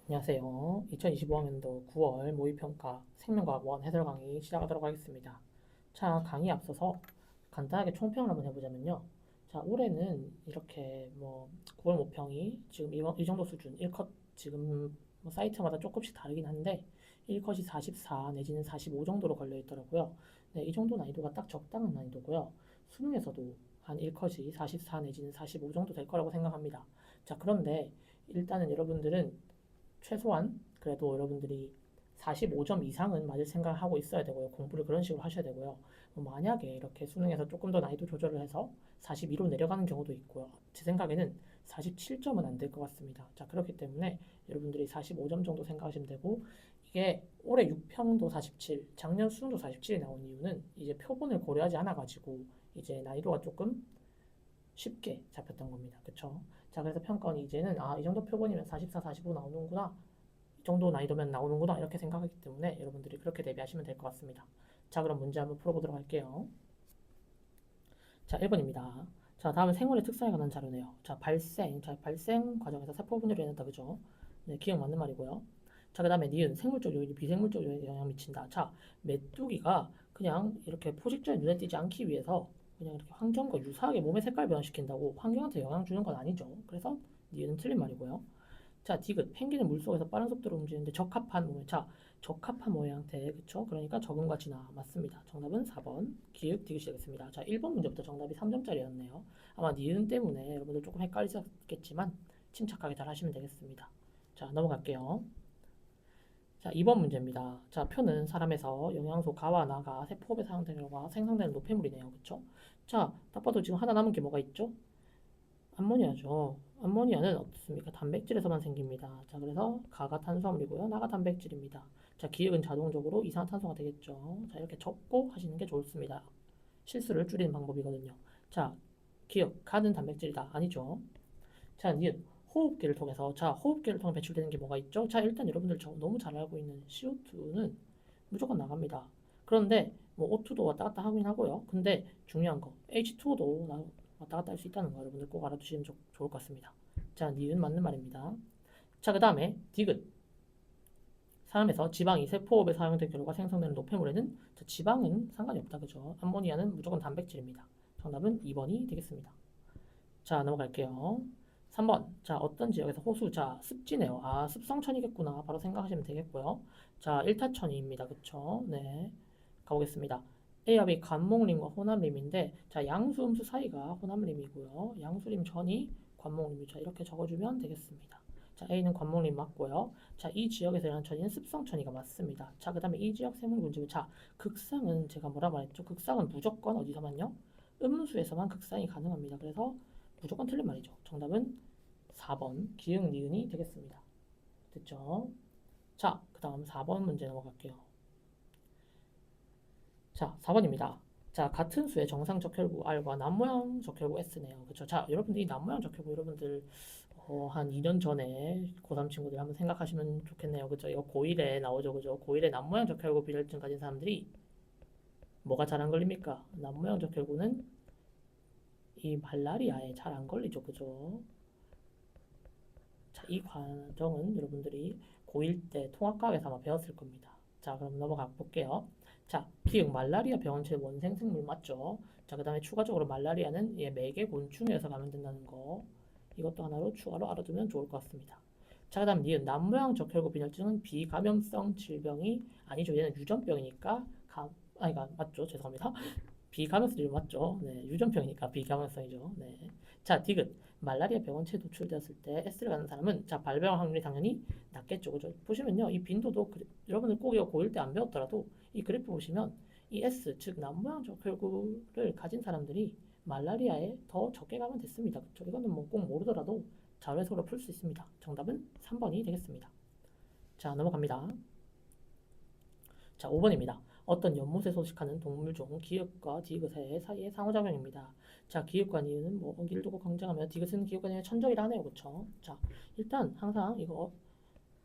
안녕하세요. 2025학년도 9월 모의평가 생명과학 1 해설 강의 시작하도록 하겠습니다. 자, 강의 앞서서 간단하게 총평을 한번 해보자면요. 자, 올해는 이렇게 9월 모평이 지금 이 정도 수준, 1컷 지금 사이트마다 조금씩 다르긴 한데 1컷이 44 내지는 45 정도로 걸려 있더라고요. 네, 이 정도 난이도가 딱 적당한 난이도고요. 수능에서도 한 1컷이 44 내지는 45 정도 될 거라고 생각합니다. 자, 그런데 일단은 여러분들은 최소한 그래도 여러분들이 45점 이상은 맞을 생각을 하고 있어야 되고요. 공부를 그런 식으로 하셔야 되고요. 만약에 이렇게 수능에서 조금 더 난이도 조절을 해서 42로 내려가는 경우도 있고요. 제 생각에는 47점은 안 될 것 같습니다. 자, 그렇기 때문에 여러분들이 45점 정도 생각하시면 되고, 이게 올해 6평도 47, 작년 수능도 47이 나온 이유는 이제 표본을 고려하지 않아가지고 이제 난이도가 조금 쉽게 잡혔던 겁니다. 그쵸? 자, 그래서 평가원이 이제는 이 정도 표본이면 44, 45 나오는구나. 이 정도 난이도면 나오는구나. 이렇게 생각하기 때문에 여러분들이 그렇게 대비하시면 될 것 같습니다. 자, 그럼 문제 한번 풀어보도록 할게요. 자, 1번입니다. 자, 다음은 생물의 특성에 관한 자료네요. 자, 발생 과정에서 세포 분열이 일어난다. 그죠? 네, 기억 맞는 말이고요. 자, 그 다음에 니은, 생물적 요인이 비생물적 요인에 영향을 미친다. 자, 메뚜기가 그냥 이렇게 포식자의 눈에 띄지 않기 위해서 그냥 이렇게 환경과 유사하게 몸의 색깔 변화시킨다고 환경한테 영향 주는 건 아니죠. 그래서 니은은 틀린 말이고요. 자, 디귿, 펭귄은 물속에서 빠른 속도로 움직이는데 적합한 모양. 자, 적합한 모양 형태, 그쵸? 그러니까 적응과 진화 맞습니다. 정답은 4번 기역 디귿이 되겠습니다. 자, 1번 문제부터 정답이 3점짜리였네요. 아마 니은 때문에 여러분들 조금 헷갈리셨겠지만 침착하게 잘 하시면 되겠습니다. 자, 넘어갈게요. 자, 2번 문제입니다. 자, 표는 사람에서 영양소 가와 나가 세포업에 사용되는 경우가 생성되는 노폐물이네요. 그쵸? 자, 딱 봐도 지금 하나 남은 게 뭐가 있죠? 암모니아죠. 암모니아는 어떻습니까? 단백질에서만 생깁니다. 자, 그래서 가가 탄수화물이고요. 나가 단백질입니다. 자, 기억은 자동적으로 이산화탄소가 되겠죠. 자, 이렇게 적고 하시는 게 좋습니다. 실수를 줄이는 방법이거든요. 자, 기억, 가는 단백질이다. 아니죠. 자, 니은, 호흡기를 통해서. 자, 호흡기를 통해 배출되는 게 뭐가 있죠? 자, 일단 여러분들 너무 잘 알고 있는 CO2는 무조건 나갑니다. 그런데 뭐 O2도 왔다 갔다 하긴 하고요. 근데 중요한 거 H2오도 왔다 갔다 할 수 있다는 거 여러분들 꼭 알아두시면 좋을 것 같습니다. 자, 니은 맞는 말입니다. 자, 그 다음에 디귿. 사람에서 지방이 세포업에 사용된 결과 생성되는 노폐물에는 지방은 상관이 없다. 그죠? 암모니아는 무조건 단백질입니다. 정답은 2번이 되겠습니다. 자, 넘어갈게요. 3번. 자, 어떤 지역에서 호수. 자, 습지네요. 습성천이겠구나. 바로 생각하시면 되겠고요. 자, 일타천이입니다. 그쵸? 네. 가보겠습니다. A와 B 관목림과 호남림인데, 자, 양수, 음수 사이가 호남림이고요. 양수림 전이 관목림이죠. 자, 이렇게 적어주면 되겠습니다. 자, A는 관목림 맞고요. 자, 이 지역에서 일어난 천이는 습성천이가 맞습니다. 자, 그 다음에 이 지역 세물군지문. 자, 극상은 제가 뭐라 말했죠? 극상은 무조건 어디서만요? 음수에서만 극상이 가능합니다. 그래서 무조건 틀린 말이죠. 정답은 4번 기흥 니은이 되겠습니다. 됐죠? 자, 그 다음 4번 문제 넘어갈게요. 자, 4번입니다. 자, 같은 수의 정상 적혈구 R과 남모양 적혈구 S네요. 그쵸? 자, 여러분들 이 남모양 적혈구 여러분들 한 2년 전에 고3 친구들 한번 생각하시면 좋겠네요. 그죠? 이거 고1에 나오죠. 그죠? 고1에 남모양 적혈구 비혈증 가진 사람들이 뭐가 잘 안 걸립니까? 남모양 적혈구는 이 말라리아에 잘 안 걸리죠. 그죠? 자, 이 과정은 여러분들이 고1 때 통합과학에서 아마 배웠을 겁니다. 자, 그럼 넘어가 볼게요. 자, 기억 말라리아 병원체 원생 생물 맞죠? 자, 그 다음에 추가적으로 말라리아는 매개 곤충에서 감염된다는 거. 이것도 하나로 추가로 알아두면 좋을 것 같습니다. 자, 그 다음 니은 남모양 적혈구 빈혈증은 비감염성 질병이 아니죠. 얘는 유전병이니까 맞죠? 죄송합니다. 비감염성이 맞죠? 네, 유전병이니까 비감염성이죠. 네. 자, 디귿. 말라리아 병원체에 노출되었을 때 S를 갖는 사람은 자, 발병 확률이 당연히 낮겠죠. 그죠? 보시면요. 이 빈도도 여러분들 꼭 이거 고1 때 안 배웠더라도 이 그래프 보시면 이 S, 즉 남모양 적혈구를 가진 사람들이 말라리아에 더 적게 가면 됐습니다. 그렇죠? 이거는 뭐 꼭 모르더라도 자료 해석으로 풀 수 있습니다. 정답은 3번이 되겠습니다. 자, 넘어갑니다. 자, 5번입니다. 어떤 연못에 소식하는 동물 중 기읍과 디귿의 사이의 상호작용입니다. 자, 기읍과 니은은 뭐 어기를 두고 강정하며 디귿은 기읍과 니은의 천적이라 하네요. 그쵸? 자, 일단 항상 이거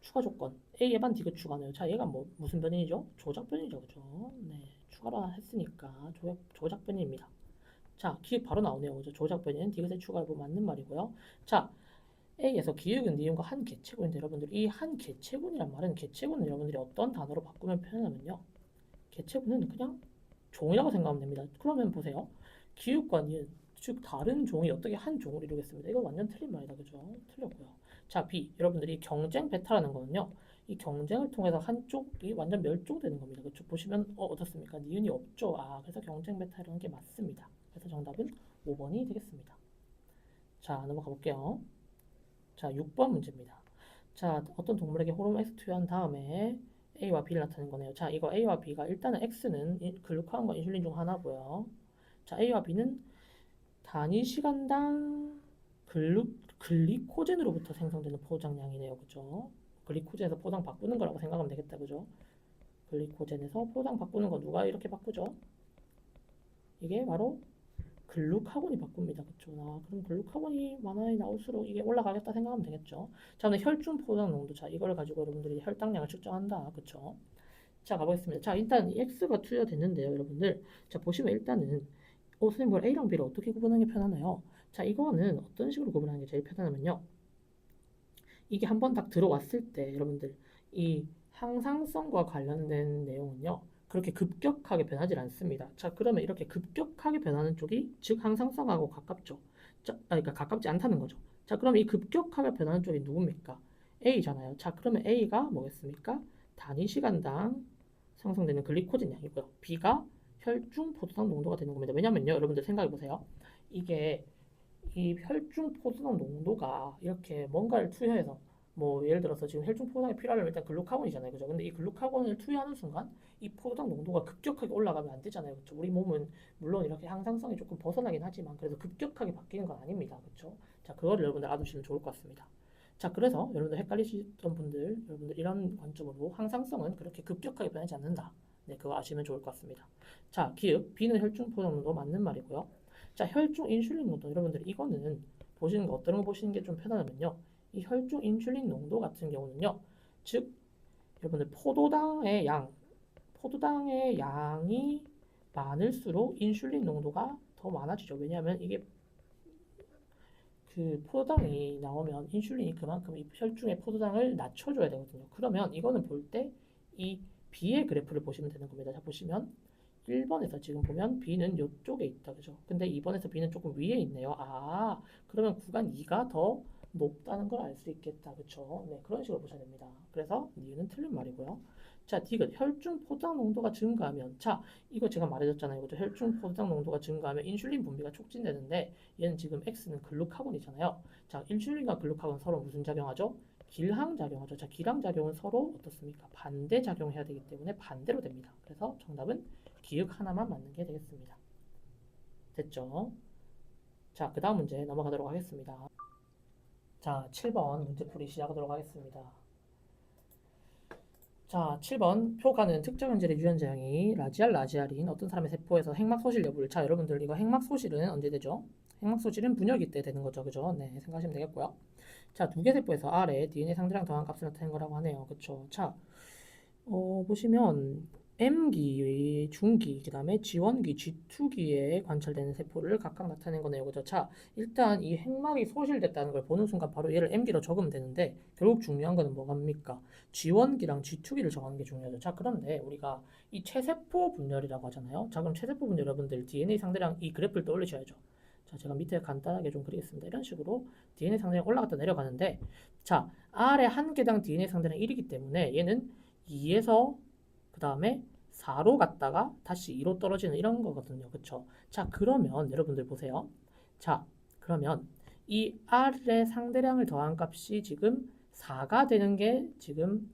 추가 조건 A의 반 디귿 추가네요. 자, 얘가 뭐 무슨 변인이죠? 조작 변이죠. 그죠? 네, 추가로 했으니까 조작 변이입니다. 자, 기읍 바로 나오네요. 그죠? 조작 변이는 디귿의 추가로 맞는 말이고요. 자, A에서 기울은 니은과 한 개체군인데 여러분들 이 한 개체군이란 말은 개체군은 여러분들이 어떤 단어로 바꾸면 표현하면요. 개체군은 그냥 종이라고 생각하면 됩니다. 그러면 보세요. 기읍과 니은, 즉 다른 종이 어떻게 한 종을 이루겠습니다. 이거 완전 틀린 말이다. 그죠? 틀렸고요. 자, B. 여러분들이 경쟁 베타라는 거는요. 이 경쟁을 통해서 한쪽이 완전 멸종되는 겁니다. 그렇죠? 보시면 어떻습니까? 니은이 없죠. 아, 그래서 경쟁 베타라는 게 맞습니다. 그래서 정답은 5번이 되겠습니다. 자, 넘어가 볼게요. 자, 6번 문제입니다. 자, 어떤 동물에게 호르몬 X 투여한 다음에 A와 B를 나타낸 거네요. 자, 이거 A와 B가 일단은 X는 글루카곤과 인슐린 중 하나고요. 자, A와 B는 단위 시간당 글리코젠으로부터 생성되는 포장량이네요. 그죠? 글리코젠에서 포장 바꾸는 거라고 생각하면 되겠다. 그죠? 글리코젠에서 포장 바꾸는 거 누가 이렇게 바꾸죠? 이게 바로 글루카곤이 바꿉니다. 그쵸? 아, 그럼 글루카곤이 많이 나올수록 이게 올라가겠다 생각하면 되겠죠. 자, 오늘 혈중 포장 농도. 자, 이걸 가지고 여러분들이 혈당량을 측정한다. 그쵸? 자, 가보겠습니다. 자, 일단 이 X가 투여됐는데요, 여러분들. 자, 보시면 일단은 선생님 뭘 A랑 B를 어떻게 구분하는 게 편하나요? 자, 이거는 어떤 식으로 구분하는 게 제일 편하냐면요. 이게 한번 딱 들어왔을 때 여러분들 이 항상성과 관련된 내용은요. 그렇게 급격하게 변하지 않습니다. 자, 그러면 이렇게 급격하게 변하는 쪽이 즉 항상성하고 가깝죠. 자, 그러니까 가깝지 않다는 거죠. 자, 그럼 이 급격하게 변하는 쪽이 누굽니까? A잖아요. 자, 그러면 A가 뭐겠습니까? 단위 시간당 생성되는 글리코젠 양이고요. B가 혈중 포도당 농도가 되는 겁니다. 왜냐면요, 여러분들 생각해 보세요. 이게 이 혈중 포도당 농도가 이렇게 뭔가를 투여해서 뭐 예를 들어서 지금 혈중 포도당이 필요하려면 일단 글루카곤이잖아요. 그죠? 근데 이 글루카곤을 투여하는 순간 이 포도당 농도가 급격하게 올라가면 안 되잖아요. 그죠? 우리 몸은 물론 이렇게 항상성이 조금 벗어나긴 하지만 그래도 급격하게 바뀌는 건 아닙니다. 그죠? 자, 그거를 여러분들 알아두시면 좋을 것 같습니다. 자, 그래서 여러분들 헷갈리시던 분들, 여러분들 이런 관점으로 항상성은 그렇게 급격하게 변하지 않는다. 네, 그거 아시면 좋을 것 같습니다. 자, 기읍, B는 혈중 포도당 농도 맞는 말이고요. 자, 혈중 인슐린 농도 여러분들 이거는 보시는 거 어떤 거 보시는 게 좀 편하냐면요. 이 혈중 인슐린 농도 같은 경우는요. 즉 여러분들 포도당의 양이 많을수록 인슐린 농도가 더 많아지죠. 왜냐하면 이게 그 포도당이 나오면 인슐린이 그만큼 이 혈중의 포도당을 낮춰줘야 되거든요. 그러면 이거는 볼 때 이 B의 그래프를 보시면 되는 겁니다. 자, 보시면 1번에서 지금 보면 B는 이쪽에 있다. 그죠? 근데 2번에서 B는 조금 위에 있네요. 아, 그러면 구간 2가 더 높다는 걸 알 수 있겠다. 그쵸? 네, 그런 식으로 보셔야 됩니다. 그래서 니은 틀린 말이고요. 자, 디귿 혈중 포도당 농도가 증가하면 자, 이거 제가 말해줬잖아요. 그죠? 혈중 포도당 농도가 증가하면 인슐린 분비가 촉진되는데 얘는 지금 X는 글루카곤이잖아요. 자, 인슐린과 글루카곤 서로 무슨 작용하죠? 길항작용하죠. 자, 길항작용은 서로 어떻습니까? 반대 작용해야 되기 때문에 반대로 됩니다. 그래서 정답은 기역 하나만 맞는 게 되겠습니다. 됐죠? 자, 그 다음 문제 넘어가도록 하겠습니다. 자, 7번 문제풀이 시작하도록 하겠습니다. 자, 7번 표가는 특정 현질의 유전자형이 라지알인 어떤 사람의 세포에서 핵막 소실 여부를 자, 여러분들 이거 핵막 소실은 언제 되죠? 핵막 소실은 분열기 때 되는 거죠. 그죠? 네, 생각하시면 되겠고요. 자, 두 개 세포에서 R에 DNA 상대량 더한 값을 나타낸 거라고 하네요. 그쵸? 자, 보시면 M기, 중기, 그 다음에 G1기, G2기에 관찰되는 세포를 각각 나타낸 거네요. 그죠? 자, 일단 이 핵막이 소실됐다는 걸 보는 순간 바로 얘를 M기로 적으면 되는데 결국 중요한 거는 뭐갑니까? G1기랑 G2기를 정하는 게 중요하죠. 자, 그런데 우리가 이 체세포 분열이라고 하잖아요. 자, 그럼 체세포 분열 여러분들 DNA 상대량 이 그래프를 떠올리셔야죠. 자, 제가 밑에 간단하게 좀 그리겠습니다. 이런 식으로 DNA 상대량 올라갔다 내려가는데 자, R의 한 개당 DNA 상대량 1이기 때문에 얘는 2에서 그 다음에 4로 갔다가 다시 2로 떨어지는 이런 거거든요. 그쵸? 자, 그러면 여러분들 보세요. 자, 그러면 이 R의 상대량을 더한 값이 지금 4가 되는 게 지금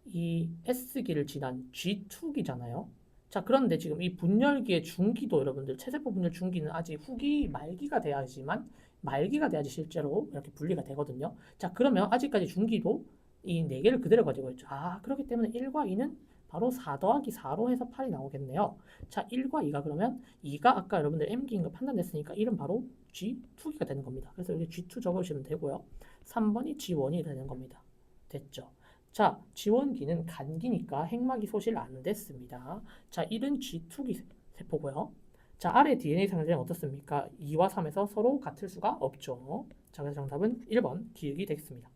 이 S기를 지난 G2기잖아요. 자, 그런데 지금 이 분열기의 중기도 여러분들 체세포 분열 중기는 아직 후기 말기가 돼야지만 말기가 돼야지 실제로 이렇게 분리가 되거든요. 자, 그러면 아직까지 중기도 이 4개를 그대로 가지고 있죠. 아, 그렇기 때문에 1과 2는 바로 4 더하기 4로 해서 8이 나오겠네요. 자, 1과 2가 그러면 2가 아까 여러분들 M기인 거 판단됐으니까 1은 바로 G2기가 되는 겁니다. 그래서 여기 G2 적으시면 되고요. 3번이 G1이 되는 겁니다. 됐죠? 자, 지원기는 간기니까 핵막이 소실 안 됐습니다. 자, 1은 G2기 세포고요. 자, 아래 DNA 상자는 어떻습니까? 2와 3에서 서로 같을 수가 없죠. 자, 그래서 정답은 1번 기역이 되겠습니다.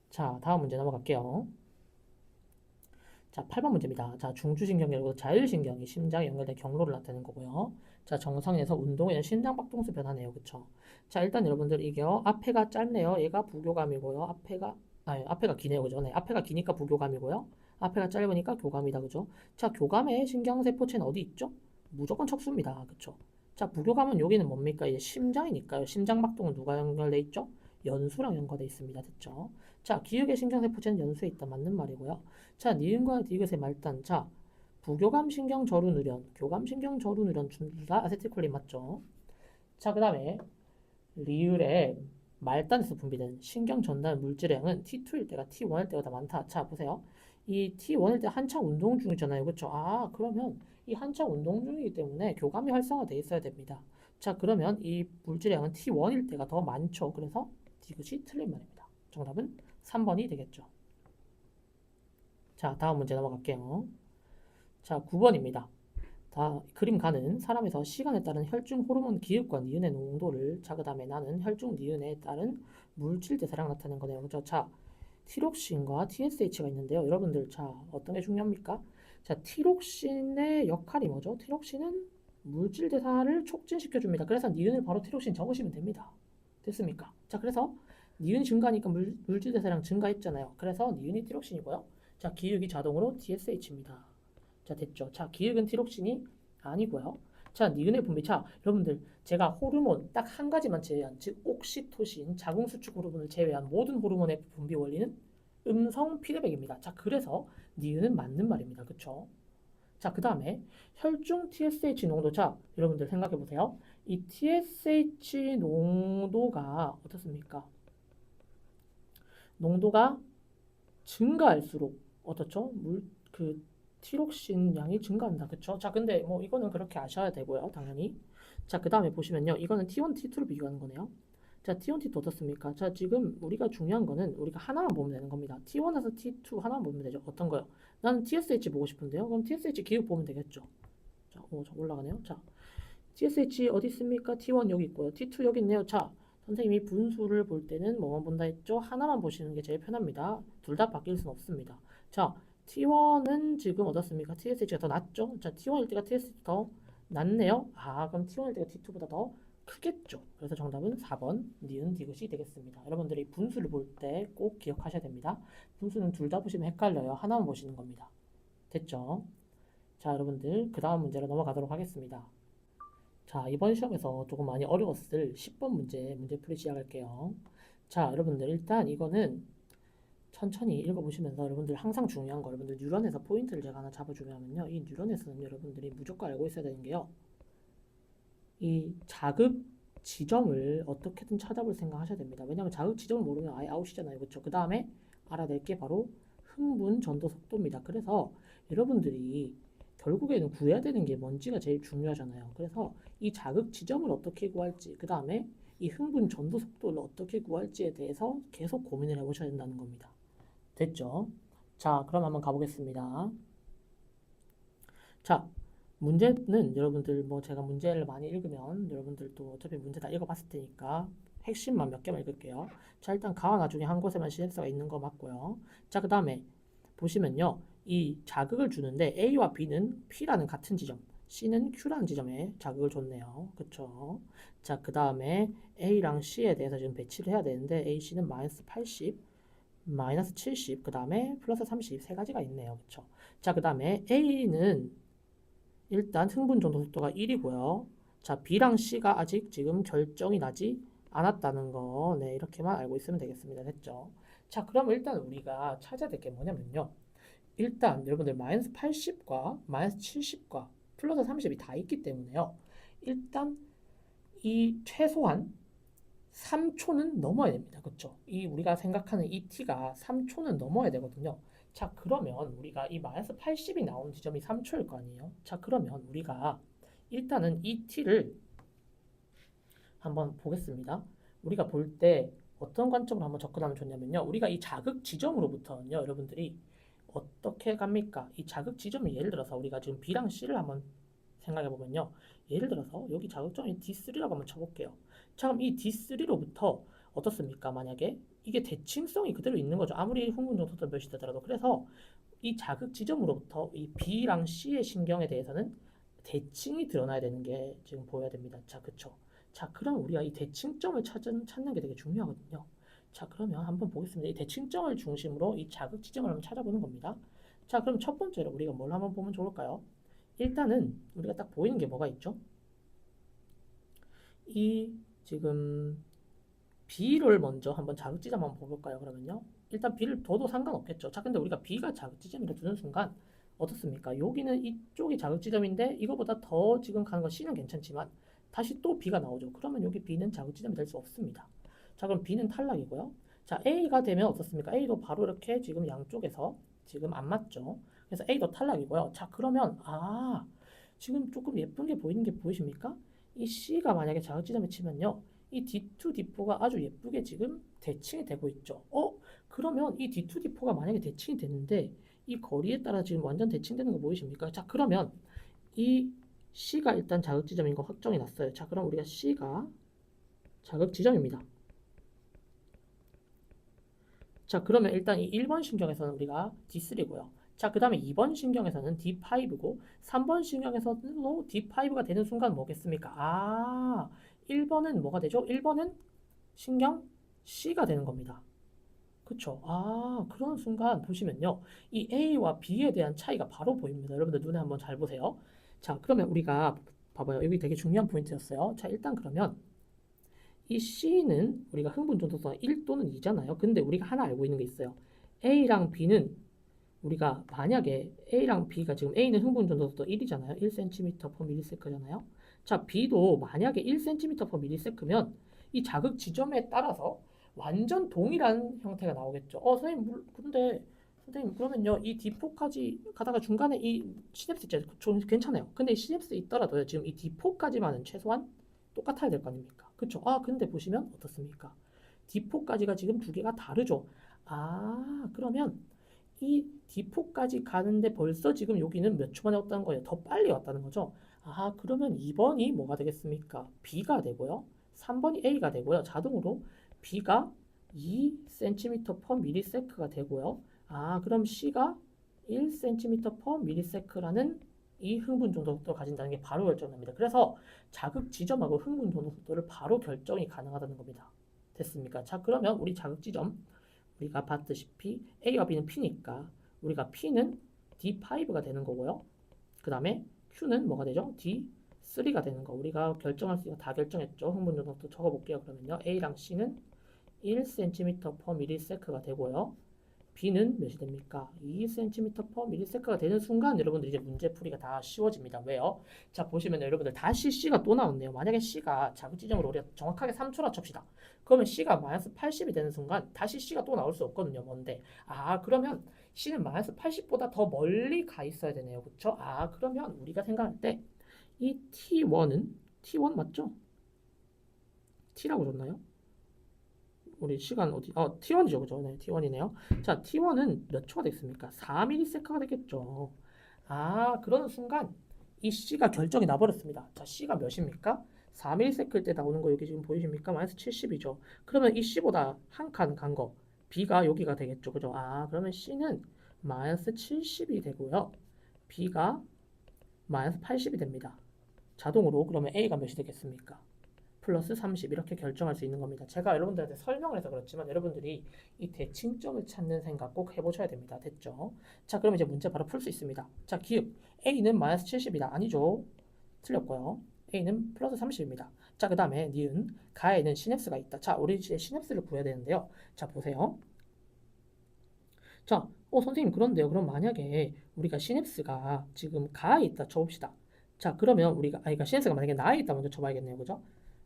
자, 다음 문제 넘어갈게요. 자, 8번 문제입니다. 자, 중추신경계로 자율신경이 심장에 연결된 경로를 나타내는 거고요. 자, 정상에서 운동에는 심장박동수 변화네요. 그쵸? 자, 일단 여러분들 이게요. 앞에가 짧네요. 얘가 부교감이고요. 앞에가 기네요. 그죠? 네, 앞에가 기니까 부교감이고요. 앞에가 짧으니까 교감이다. 그죠? 자, 교감의 신경세포체는 어디 있죠? 무조건 척수입니다. 그쵸? 자, 부교감은 여기는 뭡니까? 이제 심장이니까요. 심장박동은 누가 연결돼 있죠? 연수랑 연결돼 있습니다. 됐죠? 자, 기역의 신경세포체는 연수에 있다. 맞는 말이고요. 자, 니은과 디귿의 말단. 자, 부교감 신경 저루 누련, 교감 신경 저루 누련 둘다 아세틸콜린 맞죠? 자, 그다음에 리을의 말단에서 분비된 신경 전달 물질의 양은 T2일 때가 T1일 때보다 많다. 자, 보세요. 이 T1일 때 한창 운동 중이잖아요. 그렇죠? 아, 그러면 이 한창 운동 중이기 때문에 교감이 활성화되어 있어야 됩니다. 자, 그러면 이 물질의 양은 T1일 때가 더 많죠. 그래서 디귿이 틀린 말입니다. 정답은 3번이 되겠죠. 자, 다음 문제 넘어갈게요. 자, 9번입니다. 그림 가는 사람에서 시간에 따른 혈중 호르몬 기읍과 니은의 농도를 자, 그 다음에 나는 혈중 니은에 따른 물질 대사량 나타낸 거네요. 그죠? 자, 티록신과 TSH가 있는데요. 여러분들, 자, 어떤 게 중요합니까? 자, 티록신의 역할이 뭐죠? 티록신은 물질 대사를 촉진시켜줍니다. 그래서 니은을 바로 티록신 적으시면 됩니다. 됐습니까? 자, 그래서 니은 증가니까 물질 대사량 증가했잖아요. 그래서 니은이 티록신이고요. 자, 기역이 자동으로 TSH입니다. 자, 됐죠? 자, 기역은 티록신이 아니고요. 자, 니은의 분비. 자, 여러분들, 제가 호르몬 딱 한 가지만 제외한, 즉 옥시토신, 자궁수축 호르몬을 제외한 모든 호르몬의 분비 원리는 음성 피드백입니다. 자, 그래서 니은은 맞는 말입니다. 그쵸? 자, 그 다음에 혈중 TSH 농도. 자, 여러분들 생각해 보세요. 이 TSH 농도가 어떻습니까? 농도가 증가할수록 어떻죠? 티록신 양이 증가한다. 그쵸? 자, 근데 뭐 이거는 그렇게 아셔야 되고요. 당연히. 자, 그 다음에 보시면요. 이거는 T1, T2를 비교하는 거네요. 자, T1, T2 어떻습니까? 자, 지금 우리가 중요한 거는 우리가 하나만 보면 되는 겁니다. T1에서 T2 하나만 보면 되죠. 어떤 거요? 나는 TSH 보고 싶은데요. 그럼 TSH 기억 보면 되겠죠. 자, 저 올라가네요. 자, TSH 어디 있습니까? T1 여기 있고요. T2 여기 있네요. 자, 선생님이 분수를 볼 때는 뭐만 본다 했죠? 하나만 보시는 게 제일 편합니다. 둘 다 바뀔 수는 없습니다. 자, T1은 지금 어떻습니까? TSH가 더 낮죠? 자, T1일 때가 TSH 더 낮네요. 아, 그럼 T1일 때가 T2보다 더 크겠죠. 그래서 정답은 4번 니은 디귿이 되겠습니다. 여러분들이 분수를 볼 때 꼭 기억하셔야 됩니다. 분수는 둘 다 보시면 헷갈려요. 하나만 보시는 겁니다. 됐죠? 자, 여러분들 그 다음 문제로 넘어가도록 하겠습니다. 자, 이번 시험에서 조금 많이 어려웠을 10번 문제풀이 시작할게요. 자, 여러분들 일단 이거는 천천히 읽어보시면서 여러분들 항상 중요한 거 여러분들 뉴런에서 포인트를 제가 하나 잡아주면요. 이 뉴런에서는 여러분들이 무조건 알고 있어야 되는 게요. 이 자극 지점을 어떻게든 찾아볼 생각 하셔야 됩니다. 왜냐하면 자극 지점을 모르면 아예 아웃이잖아요. 그렇죠? 그 다음에 알아낼 게 바로 흥분 전도 속도입니다. 그래서 여러분들이 결국에는 구해야 되는 게 뭔지가 제일 중요하잖아요. 그래서 이 자극 지점을 어떻게 구할지, 그 다음에 이 흥분 전도 속도를 어떻게 구할지에 대해서 계속 고민을 해보셔야 된다는 겁니다. 됐죠? 자, 그럼 한번 가보겠습니다. 자, 문제는 여러분들 뭐 제가 문제를 많이 읽으면 여러분들도 어차피 문제 다 읽어봤을 테니까 핵심만 몇 개만 읽을게요. 자, 일단 가와 나중에 한 곳에만 시냅스가 있는 거 맞고요. 자, 그 다음에 보시면요. 이 자극을 주는데 A와 B는 P라는 같은 지점, C는 Q라는 지점에 자극을 줬네요. 그쵸? 자, 그 다음에 A랑 C에 대해서 지금 배치를 해야 되는데 A, C는 마이너스 80, 마이너스 70, 그 다음에 플러스 30 세 가지가 있네요. 그쵸? 자, 그 다음에 A는 일단 흥분 전도 속도가 1이고요. 자, B랑 C가 아직 지금 결정이 나지 않았다는 거, 네, 이렇게만 알고 있으면 되겠습니다. 됐죠? 자, 그럼 일단 우리가 찾아야 될 게 뭐냐면요. 일단 여러분들 마이너스 80과 마이너스 70과 플러스 30이 다 있기 때문에요. 일단 이 최소한 3초는 넘어야 됩니다. 그쵸? 이 우리가 생각하는 이 t가 3초는 넘어야 되거든요. 자, 그러면 우리가 이 마이너스 80이 나오는 지점이 3초일 거 아니에요? 자, 그러면 우리가 일단은 이 t를 한번 보겠습니다. 우리가 볼 때 어떤 관점으로 한번 접근하면 좋냐면요. 우리가 이 자극 지점으로부터는요, 여러분들이 어떻게 갑니까? 이 자극 지점이 예를 들어서 우리가 지금 B랑 C를 한번 생각해 보면요. 예를 들어서 여기 자극점이 D3라고 한번 쳐볼게요. 자, 그럼 이 D3로부터 어떻습니까? 만약에 이게 대칭성이 그대로 있는 거죠. 아무리 흥분정도 속도 몇이 되더라도. 그래서 이 자극 지점으로부터 이 B랑 C의 신경에 대해서는 대칭이 드러나야 되는 게 지금 보여야 됩니다. 자, 그쵸? 자, 그럼 우리가 이 대칭점을 찾는 게 되게 중요하거든요. 자, 그러면 한번 보겠습니다. 이 대칭점을 중심으로 이 자극 지점을 한번 찾아보는 겁니다. 자, 그럼 첫 번째로 우리가 뭘 한번 보면 좋을까요? 일단은 우리가 딱 보이는 게 뭐가 있죠? 이 지금 B를 먼저 한번 자극 지점 한번 볼까요? 그러면요. 일단 B를 둬도 상관없겠죠. 자, 근데 우리가 B가 자극 지점이라 두는 순간 어떻습니까? 여기는 이쪽이 자극 지점인데 이거보다 더 지금 가는 건 C는 괜찮지만 다시 또 B가 나오죠. 그러면 여기 B는 자극 지점이 될 수 없습니다. 자, 그럼 B는 탈락이고요. 자, A가 되면 어떻습니까? A도 바로 이렇게 지금 양쪽에서 지금 안 맞죠. 그래서 A도 탈락이고요. 자, 그러면 지금 조금 예쁜 게 보이는 게 보이십니까? 이 C가 만약에 자극 지점에 치면요. 이 D2, D4가 아주 예쁘게 지금 대칭이 되고 있죠. 그러면 이 D2, D4가 만약에 대칭이 됐는데 이 거리에 따라 지금 완전 대칭되는 거 보이십니까? 자, 그러면 이 C가 일단 자극 지점인 거 확정이 났어요. 자, 그럼 우리가 C가 자극 지점입니다. 자, 그러면 일단 이 1번 신경에서는 우리가 D3고요. 자, 그 다음에 2번 신경에서는 D5고 3번 신경에서도 D5가 되는 순간 뭐겠습니까? 1번은 뭐가 되죠? 1번은 신경 C가 되는 겁니다. 그쵸? 그런 순간 보시면요. 이 A와 B에 대한 차이가 바로 보입니다. 여러분들 눈에 한번 잘 보세요. 자, 그러면 우리가 봐봐요. 여기 되게 중요한 포인트였어요. 자, 일단 그러면 이 C는 우리가 흥분 전도수가 1 또는 2잖아요. 근데 우리가 하나 알고 있는 게 있어요. A랑 B는 우리가 만약에 A랑 B가 지금 A는 흥분 전도수도 1이잖아요. 1cm/ms잖아요. 자, B도 만약에 1cm/ms면 이 자극 지점에 따라서 완전 동일한 형태가 나오겠죠. 선생님, 근데 선생님 그러면요 이 D4까지 가다가 중간에 이 시냅스 있잖아요. 좀 괜찮아요. 근데 이 시냅스 있더라도요 지금 이 D4까지만은 최소한 똑같아야 될 거 아닙니까? 그쵸? 근데 보시면 어떻습니까? D4까지가 지금 두 개가 다르죠. 그러면 이 D4까지 가는데 벌써 지금 여기는 몇 초 만에 왔다는 거예요. 더 빨리 왔다는 거죠. 그러면 2번이 뭐가 되겠습니까? B가 되고요. 3번이 A가 되고요. 자동으로 B가 2cm/ms가 되고요. 그럼 C가 1cm/ms라는 이 흥분 정도 속도를 가진다는 게 바로 결정납니다. 그래서 자극 지점하고 흥분 정도 속도를 바로 결정이 가능하다는 겁니다. 됐습니까? 자, 그러면 우리 자극 지점 우리가 봤듯이 A와 B는 P니까 우리가 P는 D5가 되는 거고요. 그 다음에 Q는 뭐가 되죠? D3가 되는 거. 우리가 결정할 수 있는 거 다 결정했죠. 흥분 정도 속도 적어볼게요. 그러면요. A랑 C는 1cm/ms가 되고요. B는 몇이 됩니까? 2cm/ms가 되는 순간 여러분들 이제 문제풀이가 다 쉬워집니다. 왜요? 자, 보시면 여러분들 다시 C가 또 나왔네요. 만약에 C가 자극 지점으로 우리가 정확하게 3초라 칩시다. 그러면 C가 마이너스 80이 되는 순간 다시 C가 또 나올 수 없거든요. 뭔데? 그러면 C는 마이너스 80보다 더 멀리 가 있어야 되네요. 그쵸? 그러면 우리가 생각할 때 이 T1은 T1 맞죠? T라고 줬나요? 우리 시간 T1이죠, 그죠? 네, T1이네요. 자, T1은 몇 초가 되겠습니까? 4ms가 되겠죠. 그러는 순간 이 C가 결정이 나버렸습니다. 자, C가 몇입니까? 4ms일 때 나오는 거 여기 지금 보이십니까? 마이너스 70이죠. 그러면 이 C보다 한 칸 간 거, B가 여기가 되겠죠, 그죠? 그러면 C는 마이너스 70이 되고요. B가 마이너스 80이 됩니다. 자동으로 그러면 A가 몇이 되겠습니까? 플러스 30 이렇게 결정할 수 있는 겁니다. 제가 여러분들한테 설명을 해서 그렇지만 여러분들이 이 대칭점을 찾는 생각 꼭 해보셔야 됩니다. 됐죠? 자, 그럼 이제 문제 바로 풀 수 있습니다. 자, 기읍 A는 마이너스 70이다. 아니죠? 틀렸고요. A는 플러스 30입니다. 자, 그 다음에 니은 가에는 시냅스가 있다. 자, 우리 이제 시냅스를 구해야 되는데요. 자, 보세요. 자, 선생님 그런데요. 그럼 만약에 우리가 시냅스가 지금 가에 있다 쳐봅시다. 자, 그러면 그러니까 시냅스가 만약에 나에 있다 먼저 쳐봐야겠네요. 그죠?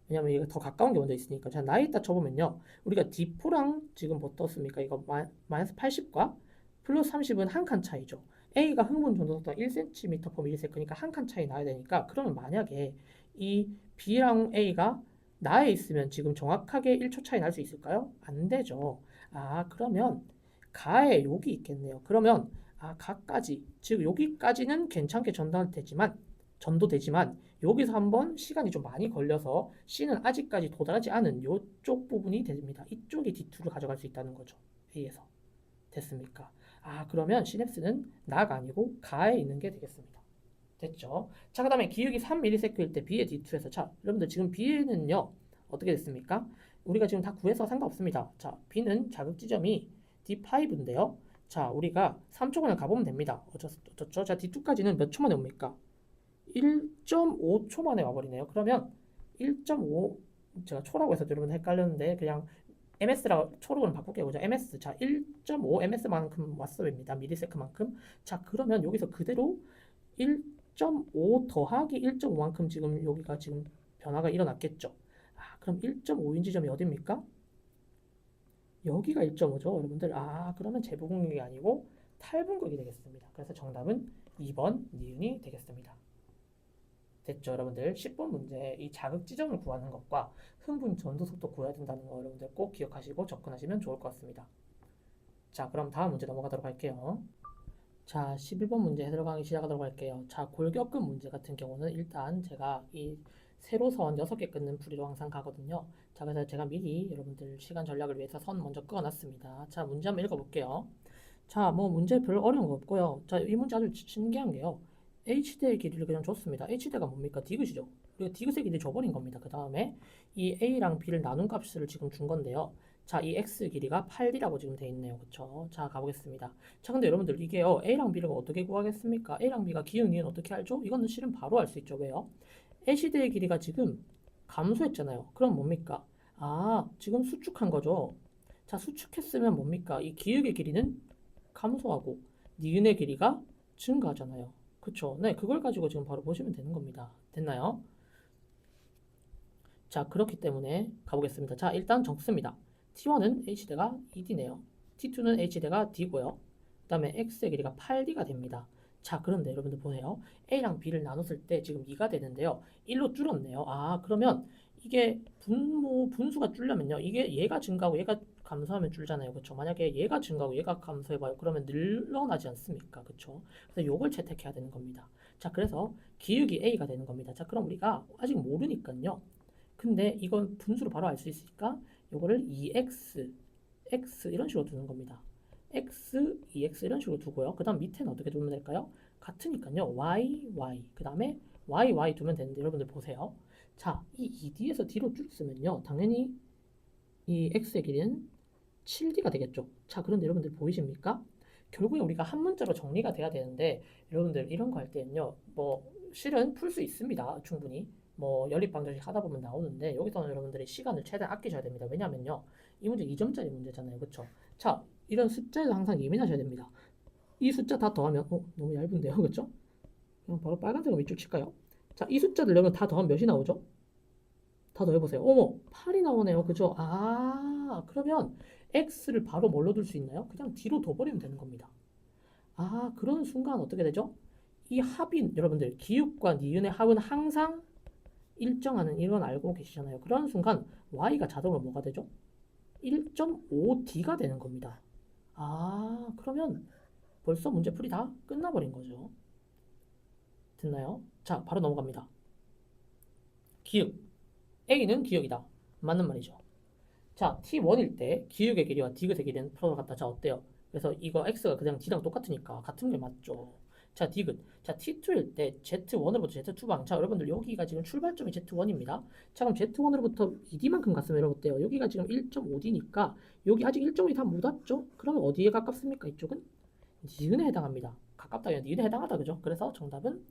왜냐면 이거 더 가까운 게 먼저 있으니까. 자, 나에 있다 쳐보면요. 우리가 D4랑 지금 뭐 떴습니까? 이거 마이너스 80과 플러스 30은 한 칸 차이죠. A가 흥분 전도속도가 1cm/ms니까 한 칸 차이 나야 되니까 그러면 만약에 이 B랑 A가 나에 있으면 지금 정확하게 1초 차이 날 수 있을까요? 안 되죠. 그러면 가에 여기 있겠네요. 그러면 가까지 즉 여기까지는 괜찮게 전달되지만 전도되지만 여기서 한번 시간이 좀 많이 걸려서 C는 아직까지 도달하지 않은 이쪽 부분이 됩니다. 이쪽이 D2를 가져갈 수 있다는 거죠. A에서. 됐습니까? 아, 그러면 시냅스는 나가 아니고 가에 있는 게 되겠습니다. 됐죠? 자, 그 다음에 기울기 3ms일 때 B의 D2에서 자, 여러분들 지금 B는요 어떻게 됐습니까? 우리가 지금 다 구해서 상관없습니다. 자, B는 자극 지점이 D5인데요. 자, 우리가 3초간을 가보면 됩니다. 어쩌죠? 자, D2까지는 몇 초 만에 옵니까? 1.5초 만에 와버리네요. 그러면 1.5 제가 초라고 해서 여러분 헷갈렸는데 그냥 MS라 초록은 바꿀게요. 그죠? MS 자 1.5 MS만큼 왔어요입니다. 미리세크만큼. 자 그러면 여기서 그대로 1.5 더하기 1.5만큼 지금 여기가 지금 변화가 일어났겠죠. 아 그럼 1.5인 지점이 어디입니까? 여기가 1.5죠, 여러분들. 아 그러면 제곱공격이 아니고 탈분극이 되겠습니다. 그래서 정답은 2번 니은이 되겠습니다. 됐죠, 여러분들? 10번 문제 이 자극 지점을 구하는 것과 흥분 전도 속도 구해야 된다는 거 여러분들 꼭 기억하시고 접근하시면 좋을 것 같습니다. 자, 그럼 다음 문제 넘어가도록 할게요. 자, 11번 문제 들어가기 시작하도록 할게요. 자, 골격근 문제 같은 경우는 일단 제가 이 세로선 6개 끊는 풀이로 항상 가거든요. 자, 그래서 제가 미리 여러분들 시간 전략을 위해서 선 먼저 끄어놨습니다. 자, 문제 한번 읽어볼게요. 자, 뭐 문제 별 어려운 거 없고요. 자, 이 문제 아주 신기한 게요. H대의 길이를 그냥 줬습니다. H대가 뭡니까? 디귿이죠. 우리가 디귿의 길이 줘버린 겁니다. 그 다음에 이 A랑 B를 나눈 값을 지금 준 건데요. 자, 이 X 길이가 8D라고 지금 돼 있네요. 그쵸? 자, 가보겠습니다. 자, 근데 여러분들 이게요. A랑 B를 어떻게 구하겠습니까? A랑 B가 기억, 니은 어떻게 알죠? 이거는 실은 바로 알 수 있죠. 왜요? H대의 길이가 지금 감소했잖아요. 그럼 뭡니까? 아, 지금 수축한 거죠. 자, 수축했으면 뭡니까? 이 기울의 길이는 감소하고 니은의 길이가 증가하잖아요. 그쵸? 네, 그걸 가지고 지금 바로 보시면 되는 겁니다. 됐나요? 자, 그렇기 때문에 가보겠습니다. 자, 일단 적습니다. T1은 H대가 2D네요. T2는 H대가 D고요. 그 다음에 X의 길이가 8D가 됩니다. 자, 그런데 여러분들 보세요. A랑 B를 나눴을 때 지금 2가 되는데요. 1로 줄었네요. 아, 그러면 이게 분수가 줄려면요. 이게 얘가 증가하고 얘가 감소하면 줄잖아요. 그쵸? 만약에 얘가 증가하고 얘가 감소해봐요. 그러면 늘어나지 않습니까? 그쵸? 그래서 요걸 채택해야 되는 겁니다. 자, 그래서 기울기 A가 되는 겁니다. 자, 그럼 우리가 아직 모르니까요. 근데 이건 분수로 바로 알 수 있으니까 요거를 2x, x 이런 식으로 두는 겁니다. x, 2x 이런 식으로 두고요. 그 다음 밑에는 어떻게 두면 될까요? 같으니까요. y, y. 그 다음에 y, y 두면 되는데 여러분들 보세요. 자, 이 2d에서 d로 줄였으면요. 당연히 이 x의 길이는 7d가 되겠죠. 자, 그런데 여러분들 보이십니까? 결국에 우리가 한 문자로 정리가 돼야 되는데 여러분들 이런 거 할 때는요. 뭐 실은 풀 수 있습니다. 충분히. 뭐 연립방정식 하다 보면 나오는데 여기서는 여러분들이 시간을 최대한 아끼셔야 됩니다. 왜냐면요. 이 문제 2점짜리 문제잖아요. 그쵸? 자, 이런 숫자에서 항상 예민하셔야 됩니다. 이 숫자 다 더하면 너무 얇은데요. 그쵸? 그럼 바로 빨간색으로 밑줄 칠까요? 자, 이 숫자들 여러분 다 더하면 몇이 나오죠? 다 더해보세요. 어머, 8이 나오네요. 그죠? 아, 그러면 x를 바로 뭘로 둘 수 있나요? 그냥 뒤로 둬버리면 되는 겁니다. 아, 그런 순간 어떻게 되죠? 이 합인, 여러분들, 기읍과 니은의 합은 항상 일정하는 이건 알고 계시잖아요. 그런 순간 y가 자동으로 뭐가 되죠? 1.5d가 되는 겁니다. 아, 그러면 벌써 문제풀이 다 끝나버린 거죠. 됐나요? 자, 바로 넘어갑니다. 기읍. A는 기억이다. 맞는 말이죠. 자, T1일 때 기울의 길이와 디귿의 길이는 서로 같다. 자, 어때요? 그래서 이거 X가 그냥 D랑 똑같으니까 같은 게 맞죠. 자, 디귿. 자, T2일 때 Z1으로부터 Z2방. 자, 여러분들 여기가 지금 출발점이 Z1입니다. 자, 그럼 Z1으로부터 2D만큼 갔으면 여러분 어때요? 여기가 지금 1.5D니까 여기 아직 1.5D 다 못 왔죠? 그러면 어디에 가깝습니까? 이쪽은? 니은에 해당합니다. 가깝다. 니은에 해당하다. 그죠? 그래서 정답은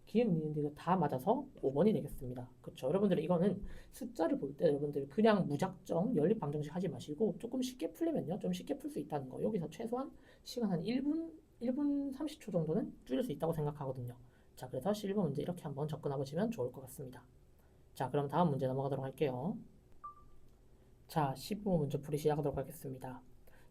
기억, 니은, 디귿 다 맞아서 5번이 되겠습니다. 그렇죠? 여러분들 이거는 숫자를 볼 때 여러분들 그냥 무작정 연립 방정식 하지 마시고 조금 쉽게 풀려면요. 좀 쉽게 풀 수 있다는 거. 여기서 최소한 시간 한 1분 30초 정도는 줄일 수 있다고 생각하거든요. 자, 그래서 11번 문제 이렇게 한번 접근해 보시면 좋을 것 같습니다. 자, 그럼 다음 문제 넘어가도록 할게요. 자, 15번 문제 풀이 시작하도록 하겠습니다.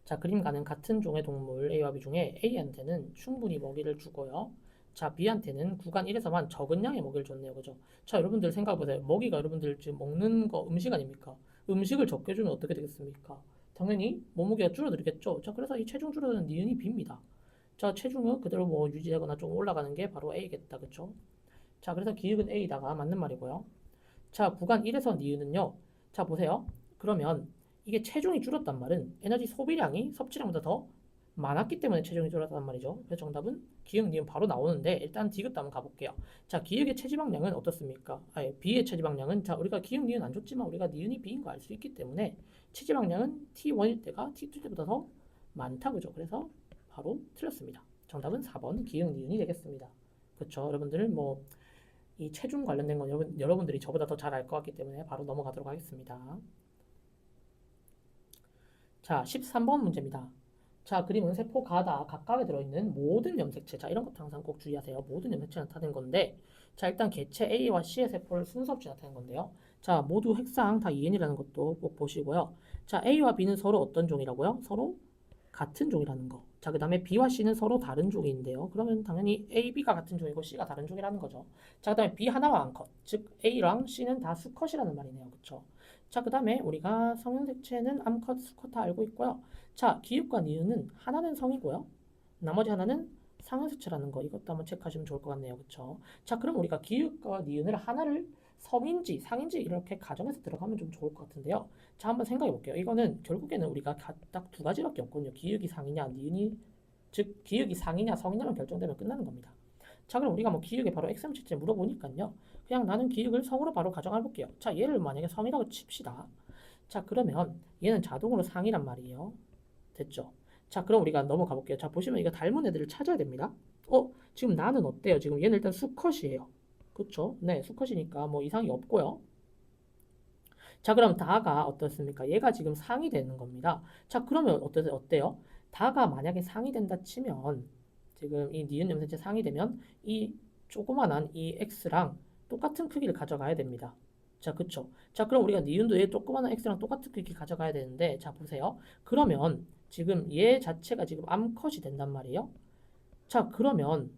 자, 그림과는 같은 종의 동물 A와 B 중에 A한테는 충분히 먹이를 주고요. 자, B한테는 구간 1에서만 적은 양의 먹이를 줬네요. 그죠? 자, 여러분들 생각해보세요. 먹이가 여러분들 지금 먹는 거 음식 아닙니까? 음식을 적게 주면 어떻게 되겠습니까? 당연히 몸무게가 줄어들겠죠. 자, 그래서 이 체중 줄어드는 니은이 B입니다. 자, 체중은 그대로 뭐 유지하거나 좀 올라가는 게 바로 A겠다. 그쵸? 자, 그래서 기역은 A다가 맞는 말이고요. 자, 구간 1에서 니은은요. 자, 보세요. 그러면 이게 체중이 줄었단 말은 에너지 소비량이 섭취량보다 더 많았기 때문에 체중이 줄었단 말이죠. 그래서 정답은 기역, 니은 바로 나오는데 일단 디귿도 한번 가볼게요. 자, 기역의 체지방량은 어떻습니까? 아예 B의 체지방량은 자, 우리가 기역, 니은 안 줬지만 우리가 니은이 B인 거 알 수 있기 때문에 체지방량은 T1일 때가 T2일 때보다 더 많다 그죠? 그래서 바로 틀렸습니다. 정답은 4번 기역, 니은이 되겠습니다. 그렇죠? 여러분들은 뭐 이 체중 관련된 건 여러분들이 저보다 더 잘 알 것 같기 때문에 바로 넘어가도록 하겠습니다. 자, 13번 문제입니다. 자, 그림은 세포 가다 각각에 들어있는 모든 염색체. 자, 이런 것도 항상 꼭 주의하세요. 모든 염색체 나타낸 건데, 자, 일단 개체 A와 C의 세포를 순서 없이 나타낸 건데요. 자, 모두 핵상 다 EN이라는 것도 꼭 보시고요. 자, A와 B는 서로 어떤 종이라고요? 서로 같은 종이라는 거. 자, 그 다음에 B와 C는 서로 다른 종인데요. 그러면 당연히 A, B가 같은 종이고 C가 다른 종이라는 거죠. 자, 그 다음에 B 하나가 암컷. 즉, A랑 C는 다 수컷이라는 말이네요. 그쵸? 자, 그 다음에 우리가 성형색체는 암컷, 수컷 다 알고 있고요. 자, 기읍과 니은은 하나는 성이고요. 나머지 하나는 상형색체라는 거. 이것도 한번 체크하시면 좋을 것 같네요. 그쵸? 자, 그럼 우리가 기읍과 니은을 하나를 성인지 상인지 이렇게 가정해서 들어가면 좀 좋을 것 같은데요. 자, 한번 생각해 볼게요. 이거는 결국에는 우리가 딱 두 가지밖에 없거든요. 기역이 상이냐, 니은이 즉 기역이 상이냐, 성이냐만 결정되면 끝나는 겁니다. 자, 그럼 우리가 뭐 기역에 바로 X함수체 물어보니까요. 그냥 나는 기역을 성으로 바로 가정해 볼게요. 자, 얘를 만약에 성이라고 칩시다. 자, 그러면 얘는 자동으로 상이란 말이에요. 됐죠? 자, 그럼 우리가 넘어가 볼게요. 자, 보시면 이거 닮은 애들을 찾아야 됩니다. 지금 나는 어때요? 지금 얘는 일단 수컷이에요. 그쵸? 네, 수컷이니까 뭐 이상이 없고요. 자, 그럼 다가 어떻습니까? 얘가 지금 상이 되는 겁니다. 자, 그러면 어때요? 다가 만약에 상이 된다 치면 지금 이 니은 염색체 상이 되면 이 조그만한 이 x랑 똑같은 크기를 가져가야 됩니다. 자, 그쵸? 자, 그럼 우리가 니은도 얘 조그만한 x랑 똑같은 크기 가져가야 되는데 자, 보세요. 그러면 지금 얘 자체가 지금 암컷이 된단 말이에요. 자, 그러면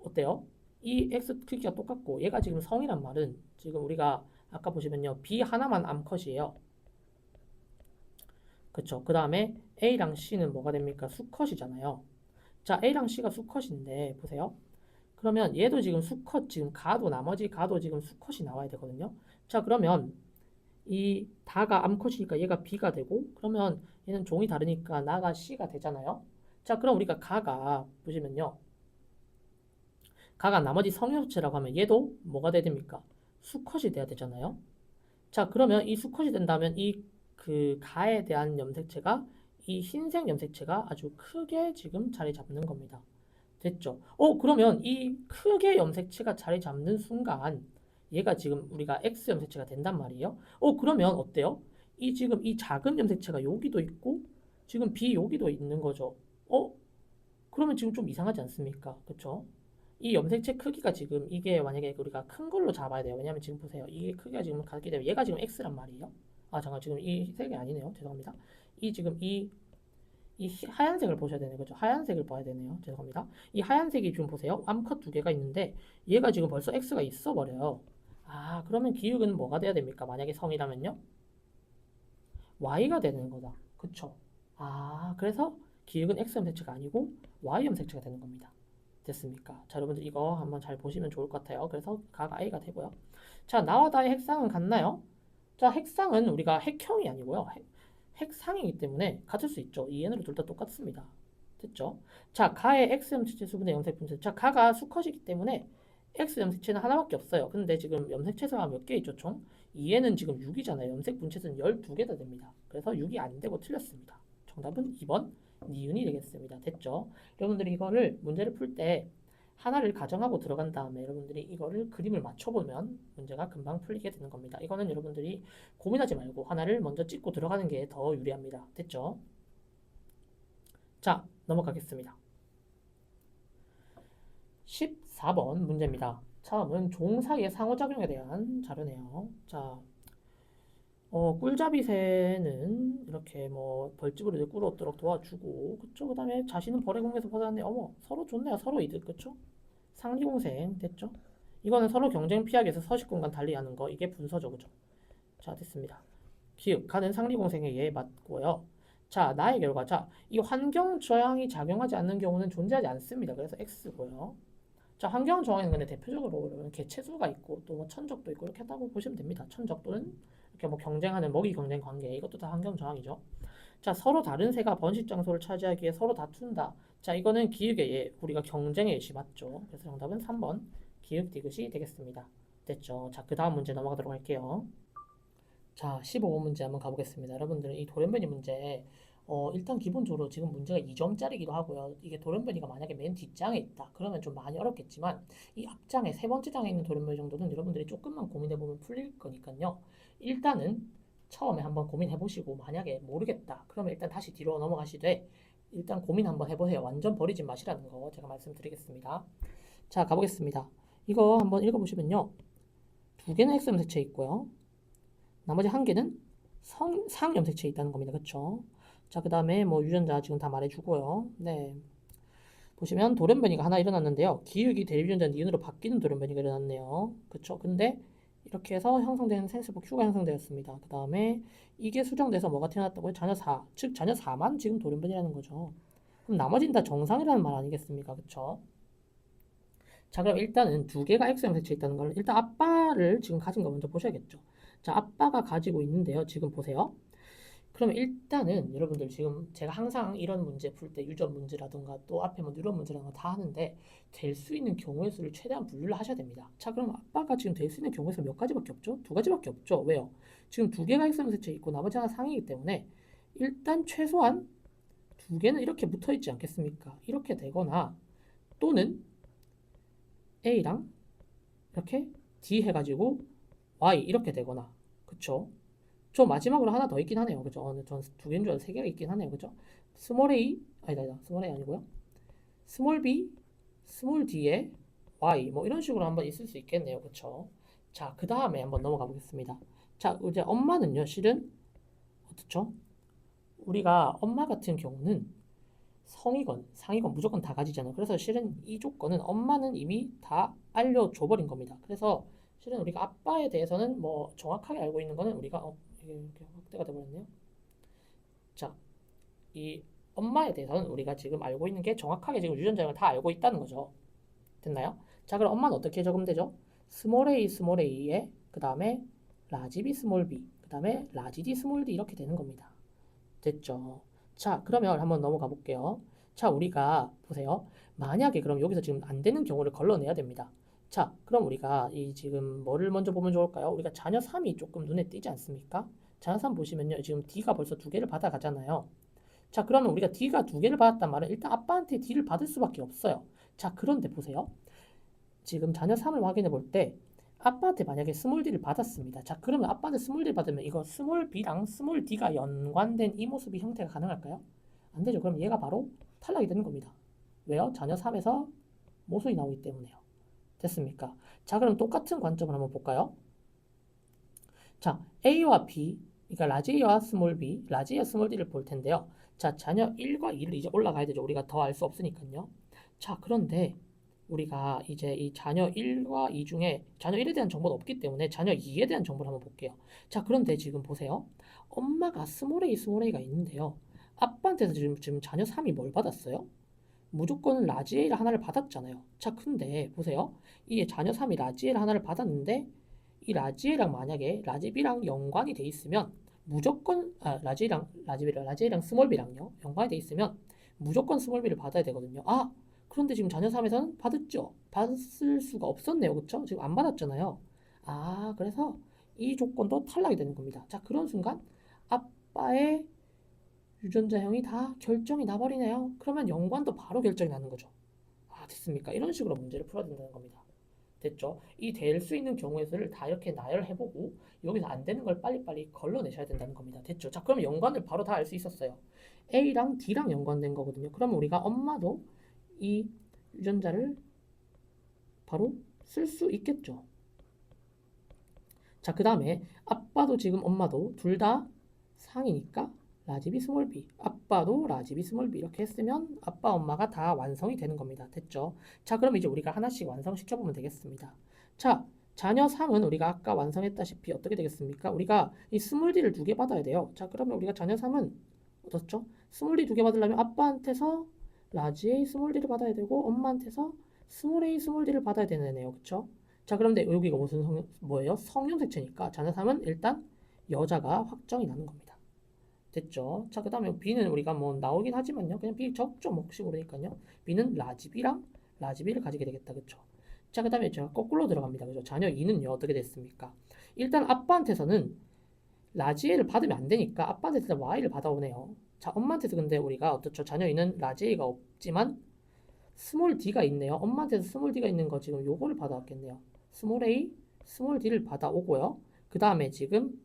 어때요? 이 x 크기가 똑같고 얘가 지금 성이란 말은 지금 우리가 아까 보시면요. B 하나만 암컷이에요. 그쵸? 그 다음에 A랑 C는 뭐가 됩니까? 수컷이잖아요. 자, A랑 C가 수컷인데 보세요. 그러면 얘도 지금 수컷, 지금 가도 나머지 가도 지금 수컷이 나와야 되거든요. 자, 그러면 이 다가 암컷이니까 얘가 B가 되고 그러면 얘는 종이 다르니까 나가 C가 되잖아요. 자, 그럼 우리가 가가 보시면요. 가가 나머지 성형수체라고 하면 얘도 뭐가 돼야 됩니까? 수컷이 돼야 되잖아요. 자, 그러면 이 수컷이 된다면 이 그 가에 대한 염색체가 이 흰색 염색체가 아주 크게 지금 자리 잡는 겁니다. 됐죠? 그러면 이 크게 염색체가 자리 잡는 순간 얘가 지금 우리가 X 염색체가 된단 말이에요. 그러면 어때요? 이 지금 이 작은 염색체가 여기도 있고 지금 B 여기도 있는 거죠. 그러면 지금 좀 이상하지 않습니까? 그쵸? 이 염색체 크기가 지금 이게 만약에 우리가 큰 걸로 잡아야 돼요. 왜냐면 지금 보세요. 이게 크기가 지금 같기 때문에 얘가 지금 X란 말이에요. 아, 잠깐 지금 이 색이 아니네요. 죄송합니다. 이 지금 이 하얀색을 보셔야 되네요. 그죠? 하얀색을 봐야 되네요. 죄송합니다. 이 하얀색이 지금 보세요. 암컷 두 개가 있는데 얘가 지금 벌써 X가 있어 버려요. 아, 그러면 기육은 뭐가 돼야 됩니까? 만약에 성이라면요? Y가 되는 거다. 그쵸? 아, 그래서 기육은 X 염색체가 아니고 Y 염색체가 되는 겁니다. 됐습니까? 자, 여러분들 이거 한번 잘 보시면 좋을 것 같아요. 그래서 가가 A가 되고요. 자, 나와 다의 핵상은 같나요? 자, 핵상은 우리가 핵형이 아니고요. 핵상이기 때문에 같을 수 있죠. EN으로 둘 다 똑같습니다. 됐죠? 자, 가의 X 염색체 수분의 염색 분체. 자, 가가 수컷이기 때문에 X 염색체는 하나밖에 없어요. 근데 지금 염색체 수가 몇 개 있죠, 총? 얘는 지금 6이잖아요. 염색 분체수는 12개나 됩니다. 그래서 6이 안 되고 틀렸습니다. 정답은 2번 니은이 되겠습니다. 됐죠? 여러분들이 이거를 문제를 풀 때 하나를 가정하고 들어간 다음에 여러분들이 이거를 그림을 맞춰보면 문제가 금방 풀리게 되는 겁니다. 이거는 여러분들이 고민하지 말고 하나를 먼저 찍고 들어가는 게 더 유리합니다. 됐죠? 자, 넘어가겠습니다. 14번 문제입니다. 처음은 종 사이의 상호작용에 대한 자료네요. 자, 꿀잡이 새는 이렇게 뭐 벌집으로 이제 꿀어도록 도와주고, 그쵸? 그 다음에 자신은 벌의 공에서 벗어났네. 어머, 서로 좋네요. 서로 이득, 그쵸? 상리공생 됐죠? 이거는 서로 경쟁 피하기 위해서 서식공간 달리하는 거. 이게 분서죠, 그죠? 자, 됐습니다. 기읍, 가는 상리공생에 예 맞고요. 자, 나의 결과. 자, 이 환경 저항이 작용하지 않는 경우는 존재하지 않습니다. 그래서 X고요. 자, 환경 정의는 근데 대표적으로 여러분 개체수가 있고 또 뭐 천적도 있고 이렇게 한다고 보시면 됩니다. 천적 또는 이렇게 뭐 경쟁하는 먹이 경쟁 관계 이것도 다 환경 정의죠. 자, 서로 다른 새가 번식 장소를 차지하기 위해 서로 다툰다. 자, 이거는 기역의 예, 우리가 경쟁의 예시 맞죠? 그래서 정답은 3번 기역 디귿이 되겠습니다. 됐죠? 자, 그 다음 문제 넘어가도록 할게요. 자, 15번 문제 한번 가보겠습니다. 여러분들은 이 돌연변이 문제 일단 기본적으로 지금 문제가 2점짜리기도 하고요. 이게 돌연변이가 만약에 맨 뒷장에 있다. 그러면 좀 많이 어렵겠지만 이 앞장에 세 번째 장에 있는 돌연변이 정도는 여러분들이 조금만 고민해보면 풀릴 거니까요. 일단은 처음에 한번 고민해보시고 만약에 모르겠다. 그러면 일단 다시 뒤로 넘어가시되 일단 고민 한번 해보세요. 완전 버리지 마시라는 거 제가 말씀드리겠습니다. 자, 가보겠습니다. 이거 한번 읽어보시면요. 두 개는 X 염색체 있고요. 나머지 한 개는 상 염색체에 있다는 겁니다. 그쵸? 자, 그 다음에 뭐 유전자 지금 다 말해주고요. 네. 보시면 돌연변이가 하나 일어났는데요. 기역이 대립유전자 니은으로 바뀌는 돌연변이가 일어났네요. 그쵸? 근데 이렇게 해서 형성되는 생세포 Q가 형성되었습니다. 그 다음에 이게 수정돼서 뭐가 태어났다고요? 자녀 4. 즉, 자녀 4만 지금 돌연변이라는 거죠. 그럼 나머지는 다 정상이라는 말 아니겠습니까? 그쵸? 자, 그럼 일단은 두 개가 X 염색체에 있다는 걸 일단 아빠를 지금 가진 거 먼저 보셔야겠죠. 자, 아빠가 가지고 있는데요. 지금 보세요. 그러면 일단은 여러분들 지금 제가 항상 이런 문제 풀 때 유전 문제라든가 또 앞에 뭐 뉴런 문제라든가 다 하는데 될 수 있는 경우의 수를 최대한 분류를 하셔야 됩니다. 자, 그럼 아빠가 지금 될 수 있는 경우의 수 몇 가지밖에 없죠? 두 가지밖에 없죠. 왜요? 지금 두 개가 X 염색체 있고 나머지 하나 상이기 때문에 일단 최소한 두 개는 이렇게 붙어 있지 않겠습니까? 이렇게 되거나 또는 A랑 이렇게 D 해가지고 Y 이렇게 되거나 그쵸? 저 마지막으로 하나 더 있긴 하네요. 그죠? 전두 개인 줄 알고 세 개가 있긴 하네요. 그죠? 스몰 a 아니다 스몰 a 아니고요. 스몰 b, 스몰 d에 y 뭐 이런 식으로 한번 있을 수 있겠네요. 그쵸? 자, 그 다음에 한번 넘어가 보겠습니다. 자, 이제 엄마는요. 실은 어떻죠? 우리가 엄마 같은 경우는 성이건 상이건 무조건 다 가지잖아요. 그래서 실은 이 조건은 엄마는 이미 다 알려줘 버린 겁니다. 그래서 실은 우리가 아빠에 대해서는 뭐 정확하게 알고 있는 거는 우리가 이게 이렇게 확대가 되버렸네요. 자, 이 엄마에 대해서는 우리가 지금 알고 있는 게 정확하게 지금 유전자를 다 알고 있다는 거죠. 됐나요? 자, 그럼 엄마는 어떻게 적용되죠? 스몰 a 스몰 a에 그 다음에 라지 b 스몰 b 그 다음에 라지 d 스몰 d 이렇게 되는 겁니다. 됐죠? 자, 그러면 한번 넘어가 볼게요. 자, 우리가 보세요. 만약에 그럼 여기서 지금 안 되는 경우를 걸러내야 됩니다. 자, 그럼 우리가 이 지금 뭐를 먼저 보면 좋을까요? 우리가 자녀 3이 조금 눈에 띄지 않습니까? 자녀 3 보시면요. 지금 D가 벌써 두 개를 받아가잖아요. 자, 그러면 우리가 D가 두 개를 받았단 말은 일단 아빠한테 D를 받을 수밖에 없어요. 자, 그런데 보세요. 지금 자녀 3을 확인해 볼 때 아빠한테 만약에 스몰 D를 받았습니다. 자, 그러면 아빠한테 스몰 D를 받으면 이거 스몰 B랑 스몰 D가 연관된 이 모습이 형태가 가능할까요? 안 되죠. 그럼 얘가 바로 탈락이 되는 겁니다. 왜요? 자녀 3에서 모순이 나오기 때문에요. 됐습니까? 자, 그럼 똑같은 관점을 한번 볼까요? 자, A와 B, 그러니까 라지 A와 스몰 B, 라지 A와 스몰 D를 볼 텐데요. 자, 자녀 1과 2를 이제 올라가야 되죠. 우리가 더 알 수 없으니까요. 자, 그런데 우리가 이제 이 자녀 1과 2 중에 자녀 1에 대한 정보는 없기 때문에 자녀 2에 대한 정보를 한번 볼게요. 자, 그런데 지금 보세요. 엄마가 스몰 A, 스몰 A가 있는데요. 아빠한테서 지금 자녀 3이 뭘 받았어요? 무조건 라지 A를 하나를 받았잖아요. 자, 근데 보세요. 이 자녀 3이 라지 A를 하나를 받았는데 이 라지 A랑 만약에 라지 B랑 연관이 돼 있으면 무조건 라지 A랑 스몰 B랑요. 연관이 돼 있으면 무조건 스몰 B를 받아야 되거든요. 아, 그런데 지금 자녀 3에서는 받았죠. 받을 수가 없었네요. 그쵸? 지금 안 받았잖아요. 아, 그래서 이 조건도 탈락이 되는 겁니다. 자, 그런 순간 아빠의 유전자형이 다 결정이 나버리네요. 그러면 연관도 바로 결정이 나는 거죠. 아, 됐습니까? 이런 식으로 문제를 풀어야 된다는 겁니다. 됐죠? 이 될 수 있는 경우의 수를 다 이렇게 나열해보고 여기서 안 되는 걸 빨리빨리 걸러내셔야 된다는 겁니다. 됐죠? 자, 그럼 연관을 바로 다 알 수 있었어요. A랑 D랑 연관된 거거든요. 그럼 우리가 엄마도 이 유전자를 바로 쓸 수 있겠죠. 자, 그 다음에 아빠도 지금 엄마도 둘 다 상이니까 라지 B 스몰 b 아빠도 라지 B 스몰 b 이렇게 했으면 아빠 엄마가 다 완성이 되는 겁니다. 됐죠? 자, 그럼 이제 우리가 하나씩 완성시켜 보면 되겠습니다. 자, 자녀 3은 우리가 아까 완성했다시피 어떻게 되겠습니까? 우리가 이 스몰 d를 두 개 받아야 돼요. 자, 그러면 우리가 자녀 3은 어떻죠? 스몰 d 두 개 받으려면 아빠한테서 라지 A 스몰 d를 받아야 되고 엄마한테서 스몰 a, 스몰 d를 받아야 되는 애네요. 그쵸? 자, 그런데 여기가 무슨 뭐예요? 성형색체니까 자녀3은 일단 여자가 확정이 나는 겁니다. 됐죠? 자, 그 다음에 B는 우리가 뭐 나오긴 하지만요. 그냥 B 적죠. 뭐 혹시 모르니까요. B는 라지 B랑 라지 B를 가지게 되겠다. 그쵸? 자, 그 다음에 제가 거꾸로 들어갑니다. 그죠? 자녀 2는요. 어떻게 됐습니까? 일단 아빠한테서는 라지 A를 받으면 안 되니까 아빠한테서 Y를 받아오네요. 자, 엄마한테서 근데 우리가 어떻죠? 자녀 2는 라지 A가 없지만 스몰 D가 있네요. 엄마한테서 스몰 D가 있는 거 지금 요거를 받아왔겠네요. 스몰 A, 스몰 D를 받아오고요. 그 다음에 지금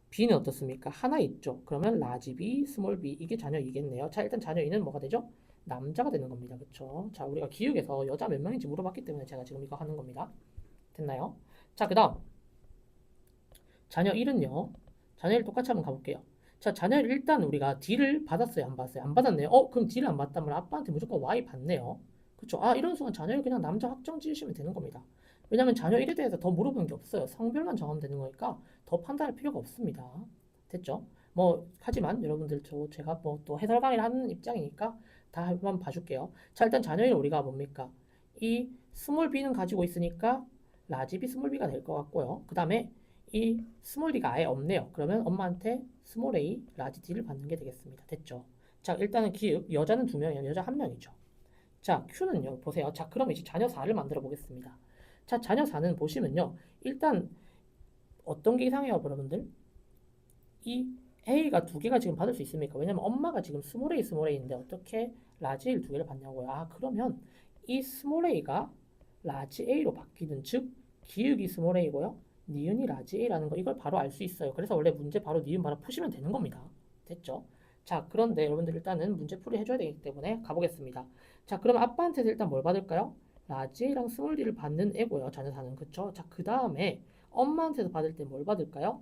B는 어떻습니까? 하나 있죠. 그러면 라지 B, 스몰 B 이게 자녀 2겠네요. 자, 일단 자녀 2는 뭐가 되죠? 남자가 되는 겁니다. 그쵸? 자, 우리가 기억에서 여자 몇 명인지 물어봤기 때문에 제가 지금 이거 하는 겁니다. 됐나요? 자, 그 다음 자녀 1은요. 자녀 1 똑같이 한번 가볼게요. 자, 자녀 1 일단 우리가 D를 받았어요? 안 받았어요? 안 받았네요. 그럼 D를 안 받다면 아빠한테 무조건 Y 받네요. 그쵸? 아, 이런 순간 자녀 1 그냥 남자 확정 지으시면 되는 겁니다. 왜냐면 자녀 1에 대해서 더 물어보는 게 없어요. 성별만 정하면 되는 거니까 더 판단할 필요가 없습니다. 됐죠? 뭐 하지만 여러분들 제가 뭐 또 해설 강의를 하는 입장이니까 다 한번 봐줄게요. 자, 일단 자녀 1 우리가 뭡니까? 이 스몰 b는 가지고 있으니까 라지 b 스몰 b가 될 것 같고요. 그 다음에 이 스몰 d가 아예 없네요. 그러면 엄마한테 스몰 a 라지 d를 받는 게 되겠습니다. 됐죠? 자, 일단은 기획 여자는 2명이에요. 여자 1명이죠. 자, Q는요, 보세요. 자, 그럼 이제 자녀 4를 만들어 보겠습니다. 자, 자녀 4는 보시면요. 일단 어떤 게 이상해요, 여러분들? 이 A가 2개가 지금 받을 수 있습니까? 왜냐면 엄마가 지금 스몰 A, 스몰 A인데 어떻게 라지 A를 2개를 받냐고요. 아, 그러면 이 스몰 A가 라지 A로 바뀌는 즉 기역이 스몰 A고요. 니은이 라지 A라는 거 이걸 바로 알 수 있어요. 그래서 원래 문제 바로 니은 바로 푸시면 되는 겁니다. 됐죠? 자, 그런데 여러분들 일단은 문제 풀이 해줘야 되기 때문에 가보겠습니다. 자, 그럼 아빠한테서 일단 뭘 받을까요? 라지 A랑 스몰 D를 받는 애고요. 자녀 사는 그쵸? 자, 그 다음에 엄마한테서 받을 때 뭘 받을까요?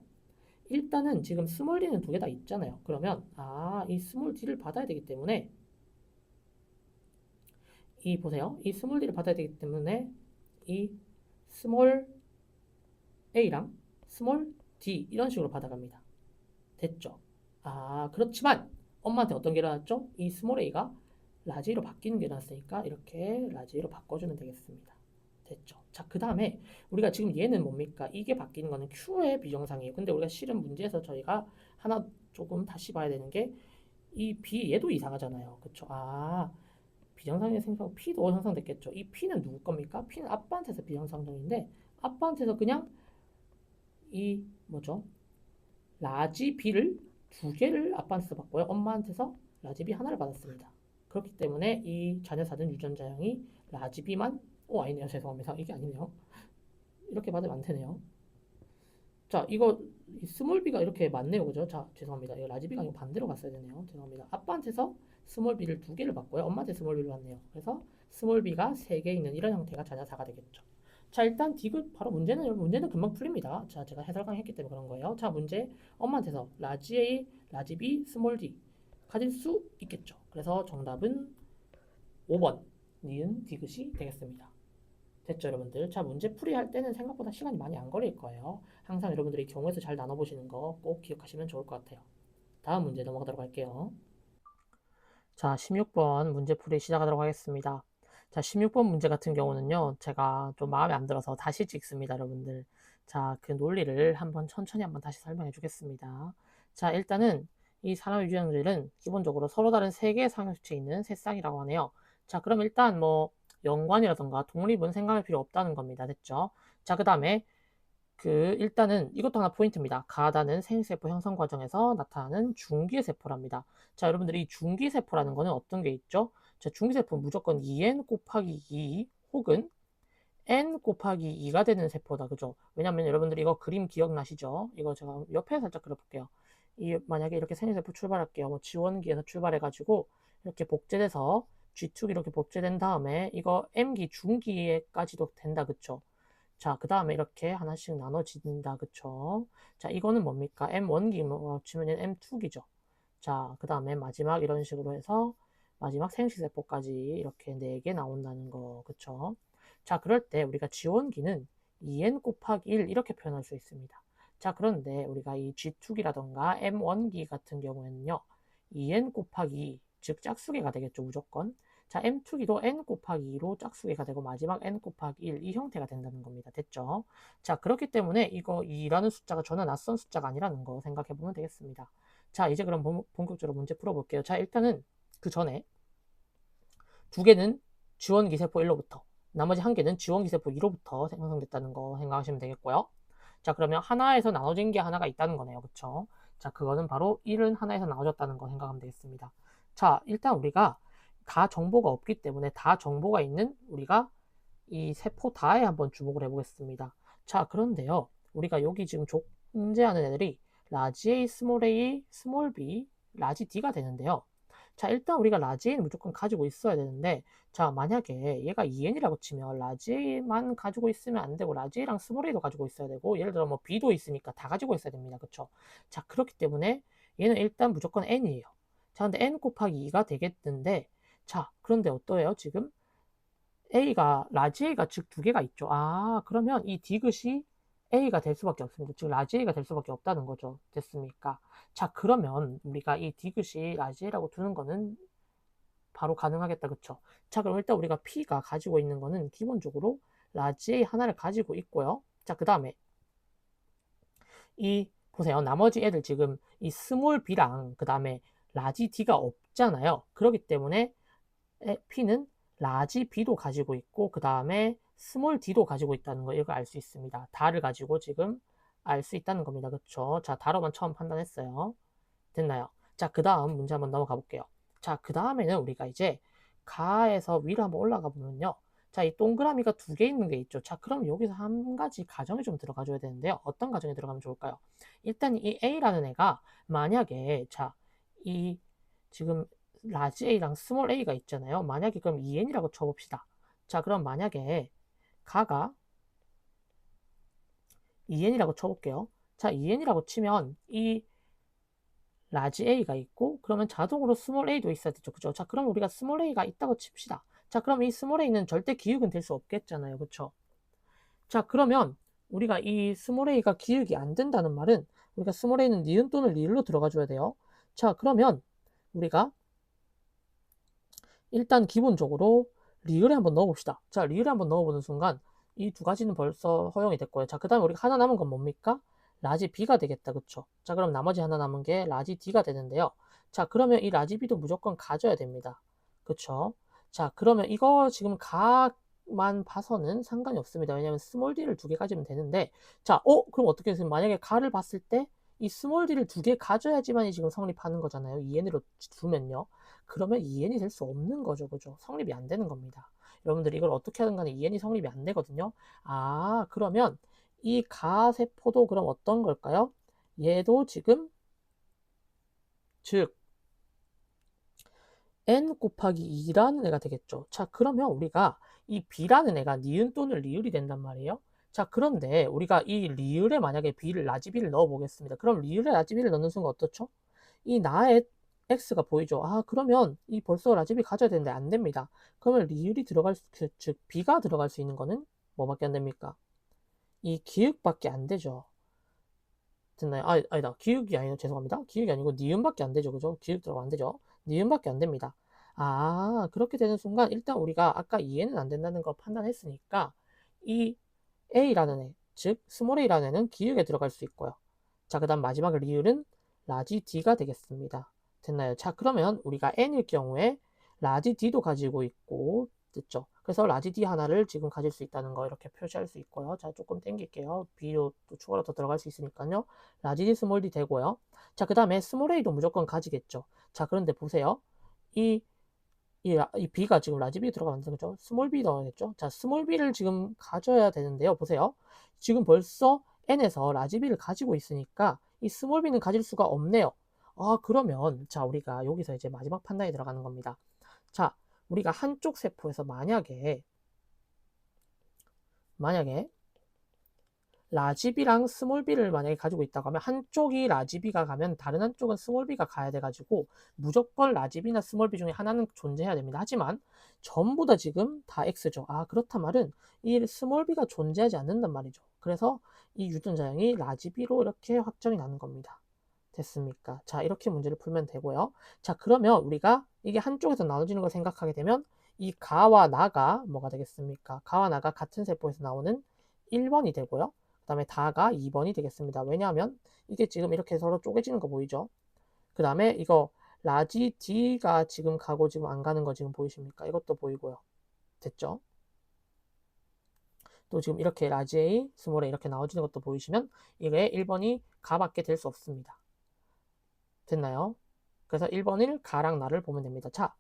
일단은 지금 스몰 d는 2개 다 있잖아요. 그러면 이 스몰 d를 받아야 되기 때문에 이 보세요. 이 스몰 d를 받아야 되기 때문에 이 스몰 a랑 스몰 d 이런 식으로 받아갑니다. 됐죠? 그렇지만 엄마한테 어떤 게 일어났죠? 이 스몰 a가 라지 A로 바뀌는 게 일어났으니까 이렇게 라지 A로 바꿔주면 되겠습니다. 됐죠? 자, 그 다음에 우리가 지금 얘는 뭡니까? 이게 바뀌는 거는 Q의 비정상이에요. 근데 우리가 실은 문제에서 저희가 하나 조금 다시 봐야 되는 게 이 B 얘도 이상하잖아요. 그쵸? 비정상이 생기고 P도 형성됐겠죠. 이 P는 누구 겁니까? P는 아빠한테서 비정상정인데 아빠한테서 그냥 이 뭐죠? 라지 B를 2개를 아빠한테서 받고요. 엄마한테서 라지 B 하나를 받았습니다. 그렇기 때문에 이 자녀사는 유전자형이 라지 B만 아니네요. 죄송합니다. 이게 아니네요. 이렇게 받으면 안 되네요. 자, 이거 스몰 b가 이렇게 맞네요. 그죠? 자, 죄송합니다. 이거 라지 b가 아니고 반대로 갔어야 되네요. 죄송합니다. 아빠한테서 스몰 b를 2개를 받고요. 엄마한테 스몰 b를 받네요. 그래서 스몰 b가 3개 있는 이런 형태가 자녀사가 되겠죠. 자, 일단 디귿 바로 문제는 금방 풀립니다. 자, 제가 해설 강의했기 때문에 그런 거예요. 자, 문제 엄마한테서 라지 a, 라지 b, 스몰 d 가질 수 있겠죠. 그래서 정답은 5번 니은 디귿이 되겠습니다. 됐죠, 여러분들? 자, 문제 풀이할 때는 생각보다 시간이 많이 안 걸릴 거예요. 항상 여러분들이 경우에서 잘 나눠보시는 거 꼭 기억하시면 좋을 것 같아요. 다음 문제 넘어가도록 할게요. 자, 16번 문제 풀이 시작하도록 하겠습니다. 자, 16번 문제 같은 경우는요, 제가 좀 마음에 안 들어서 다시 찍습니다, 여러분들. 자, 그 논리를 천천히 한번 다시 설명해 주겠습니다. 자, 일단은 이 사람 유전자들은 기본적으로 서로 다른 세 개의 상형수치에 있는 세 쌍이라고 하네요. 자, 그럼 일단 뭐 연관이라던가 독립은 생각할 필요 없다는 겁니다. 됐죠? 자, 그 다음에 일단은 이것도 하나 포인트입니다. 가다는 생세포 형성 과정에서 나타나는 중기세포랍니다. 자, 여러분들 이 중기세포라는 거는 어떤 게 있죠? 자, 중기세포는 무조건 2n 곱하기 2 혹은 n 곱하기 2가 되는 세포다. 그죠? 왜냐면 여러분들 이거 그림 기억나시죠? 이거 제가 옆에 살짝 그려볼게요. 만약에 이렇게 생세포 출발할게요. 뭐 지원기에서 출발해가지고 이렇게 복제돼서 G2기 이렇게 복제된 다음에 이거 M기 중기에까지도 된다. 그쵸? 자, 그 다음에 이렇게 하나씩 나눠진다. 그쵸? 자, 이거는 뭡니까? M1기 치면 M2기죠. 자, 그 다음에 마지막 이런 식으로 해서 마지막 생식세포까지 이렇게 4개 나온다는 거. 그쵸? 자, 그럴 때 우리가 지원기는 2n 곱하기 1 이렇게 표현할 수 있습니다. 자, 그런데 우리가 이 G2기라던가 M1기 같은 경우에는요. 2n 곱하기 즉 짝수개가 되겠죠, 무조건. 자, m2기도 n 곱하기 2로 짝수개가 되고 마지막 n 곱하기 1 이 형태가 된다는 겁니다. 됐죠? 자, 그렇기 때문에 이거 2라는 숫자가 전혀 낯선 숫자가 아니라는 거 생각해 보면 되겠습니다. 자, 이제 그럼 본격적으로 문제 풀어볼게요. 자, 일단은 그 전에 두 개는 지원기세포 1로부터 나머지 한 개는 지원기세포 2로부터 생성됐다는 거 생각하시면 되겠고요. 자, 그러면 하나에서 나눠진 게 하나가 있다는 거네요. 그쵸? 자, 그거는 바로 1은 하나에서 나눠졌다는 거 생각하면 되겠습니다. 자, 일단 우리가 다 정보가 없기 때문에 다 정보가 있는 우리가 이 세포 다에 한번 주목을 해보겠습니다. 자, 그런데요. 우리가 여기 지금 존재하는 애들이 라지 A, 스몰 a, 스몰 b, 라지 d가 되는데요. 자, 일단 우리가 라지 a는 무조건 가지고 있어야 되는데, 자, 만약에 얘가 2n이라고 치면 라지 a만 가지고 있으면 안 되고 라지 a랑 스몰 a도 가지고 있어야 되고, 예를 들어 뭐 b도 있으니까 다 가지고 있어야 됩니다. 그쵸? 자, 그렇기 때문에 얘는 일단 무조건 n이에요. 자, 근데 n 곱하기 2가 되겠는데, 자, 그런데 어떠해요? 지금 A가 라지 A가 즉 두 개가 있죠. 아, 그러면 이 디귿이 A가 될 수밖에 없습니다. 즉 라지 A가 될 수밖에 없다는 거죠. 됐습니까? 자, 그러면 우리가 이 디귿이 라지 A라고 두는 거는 바로 가능하겠다. 그쵸? 자, 그럼 일단 우리가 P가 가지고 있는 거는 기본적으로 라지 A 하나를 가지고 있고요. 자, 그 다음에 이 보세요. 나머지 애들 지금 이 스몰 B랑 그 다음에 라지 D가 없잖아요. 그렇기 때문에 P는 라지 B도 가지고 있고 그 다음에 스몰 D도 가지고 있다는 거 이거 알 수 있습니다. 다를 가지고 지금 알 수 있다는 겁니다. 그렇죠? 자, 다로만 처음 판단했어요. 됐나요? 자, 그 다음 문제 한번 넘어가 볼게요. 자, 그 다음에는 우리가 이제 가에서 위로 한번 올라가 보면요. 자, 이 동그라미가 두 개 있는 게 있죠. 자, 그럼 여기서 한 가지 가정이 좀 들어가 줘야 되는데요. 어떤 가정이 들어가면 좋을까요? 일단 이 A라는 애가 만약에 자, 이 지금 라지 A랑 스몰 A가 있잖아요. 만약에 그럼 2n이라고 쳐봅시다. 자, 그럼 만약에 가가 2n이라고 쳐볼게요. 자, 2n이라고 치면 이 라지 A가 있고 그러면 자동으로 스몰 A도 있어야 되죠. 그죠? 자, 그럼 우리가 스몰 A가 있다고 칩시다. 자, 그럼 이 스몰 A는 절대 기억은 될 수 없겠잖아요. 그쵸? 자, 그러면 우리가 이 스몰 A가 기억이 안 된다는 말은 우리가 스몰 A는 니은 또는 리을로 들어가 줘야 돼요. 자, 그러면 우리가 일단 기본적으로 리을에 한번 넣어봅시다. 자, 리을에 한번 넣어보는 순간 이 두 가지는 벌써 허용이 됐고요. 자, 그 다음에 우리가 하나 남은 건 뭡니까? 라지 B가 되겠다. 그쵸? 자, 그럼 나머지 하나 남은 게 라지 D가 되는데요. 자, 그러면 이 라지 B도 무조건 가져야 됩니다. 그쵸? 자, 그러면 이거 지금 가만 봐서는 상관이 없습니다. 왜냐면 스몰 D를 두 개 가지면 되는데, 자, 그럼 어떻게 해서 만약에 가를 봤을 때 이 스몰 D를 두 개 가져야지만이 지금 성립하는 거잖아요. 2n으로 두면요. 그러면 2n이 될 수 없는 거죠. 그죠? 성립이 안 되는 겁니다. 여러분들 이걸 어떻게 하든 간에 2n이 성립이 안 되거든요. 아, 그러면 이 가세포도 그럼 어떤 걸까요? 얘도 지금 즉 n 곱하기 2라는 애가 되겠죠. 자, 그러면 우리가 이 b라는 애가 니은 또는 리을이 된단 말이에요. 자, 그런데 우리가 이 리을에 만약에 b를 라지 b를 넣어 보겠습니다. 그럼 리을에 라지 b를 넣는 순간 어떻죠? 이 나의 x가 보이죠. 아, 그러면 이 벌써 라지 b 가져야 되는데 안 됩니다. 그러면 리을이 들어갈 수, 즉 b가 들어갈 수 있는 거는 뭐밖에 안 됩니까? 이 기역밖에 안 되죠. 됐나요? 아니다. 기역이 아니고 죄송합니다. 기역이 아니고 니은밖에 안 되죠. 그죠? 기역 들어가면 안 되죠. 니은밖에 안 됩니다. 아, 그렇게 되는 순간 일단 우리가 아까 이해는 안 된다는 걸 판단했으니까 이 A라는 애, 즉 스몰 A라는 애는 기역에 들어갈 수 있고요. 자, 그 다음 마지막 리을은 라지 D가 되겠습니다. 됐나요? 자, 그러면 우리가 N일 경우에 라지 D도 가지고 있고 됐죠? 그래서 라지 D 하나를 지금 가질 수 있다는 거 이렇게 표시할 수 있고요. 자, 조금 땡길게요. B로 또 추가로 더 들어갈 수 있으니까요. 라지 D, 스몰 D 되고요. 자, 그 다음에 스몰 A도 무조건 가지겠죠. 자, 그런데 보세요. 이 B가 지금 라지 B 들어가면 되죠. 스몰 B 넣어야겠죠. 자, 스몰 B를 지금 가져야 되는데요. 보세요. 지금 벌써 N에서 라지 B를 가지고 있으니까 이 스몰 B는 가질 수가 없네요. 아, 그러면 자, 우리가 여기서 이제 마지막 판단이 들어가는 겁니다. 자, 우리가 한쪽 세포에서 만약에 라지 B랑 스몰 B를 만약에 가지고 있다고 하면 한쪽이 라지 B가 가면 다른 한쪽은 스몰 B가 가야 돼가지고 무조건 라지 B나 스몰 B 중에 하나는 존재해야 됩니다. 하지만 전부 다 지금 다 X죠. 아, 그렇단 말은 이 스몰 B가 존재하지 않는단 말이죠. 그래서 이 유전자형이 라지 B로 이렇게 확정이 나는 겁니다. 됐습니까? 자, 이렇게 문제를 풀면 되고요. 자, 그러면 우리가 이게 한쪽에서 나눠지는 걸 생각하게 되면 이 가와 나가 뭐가 되겠습니까? 가와 나가 같은 세포에서 나오는 1번이 되고요. 그 다음에 다가 2번이 되겠습니다. 왜냐하면 이게 지금 이렇게 서로 쪼개지는 거 보이죠? 그 다음에 이거 라지 D가 지금 가고 지금 안 가는 거 지금 보이십니까? 이것도 보이고요. 됐죠? 또 지금 이렇게 라지 A, 스몰 A 이렇게 나눠지는 것도 보이시면 이게 1번이 가밖에 될 수 없습니다. 됐나요? 그래서 1번을 가랑 나를 보면 됩니다. 자,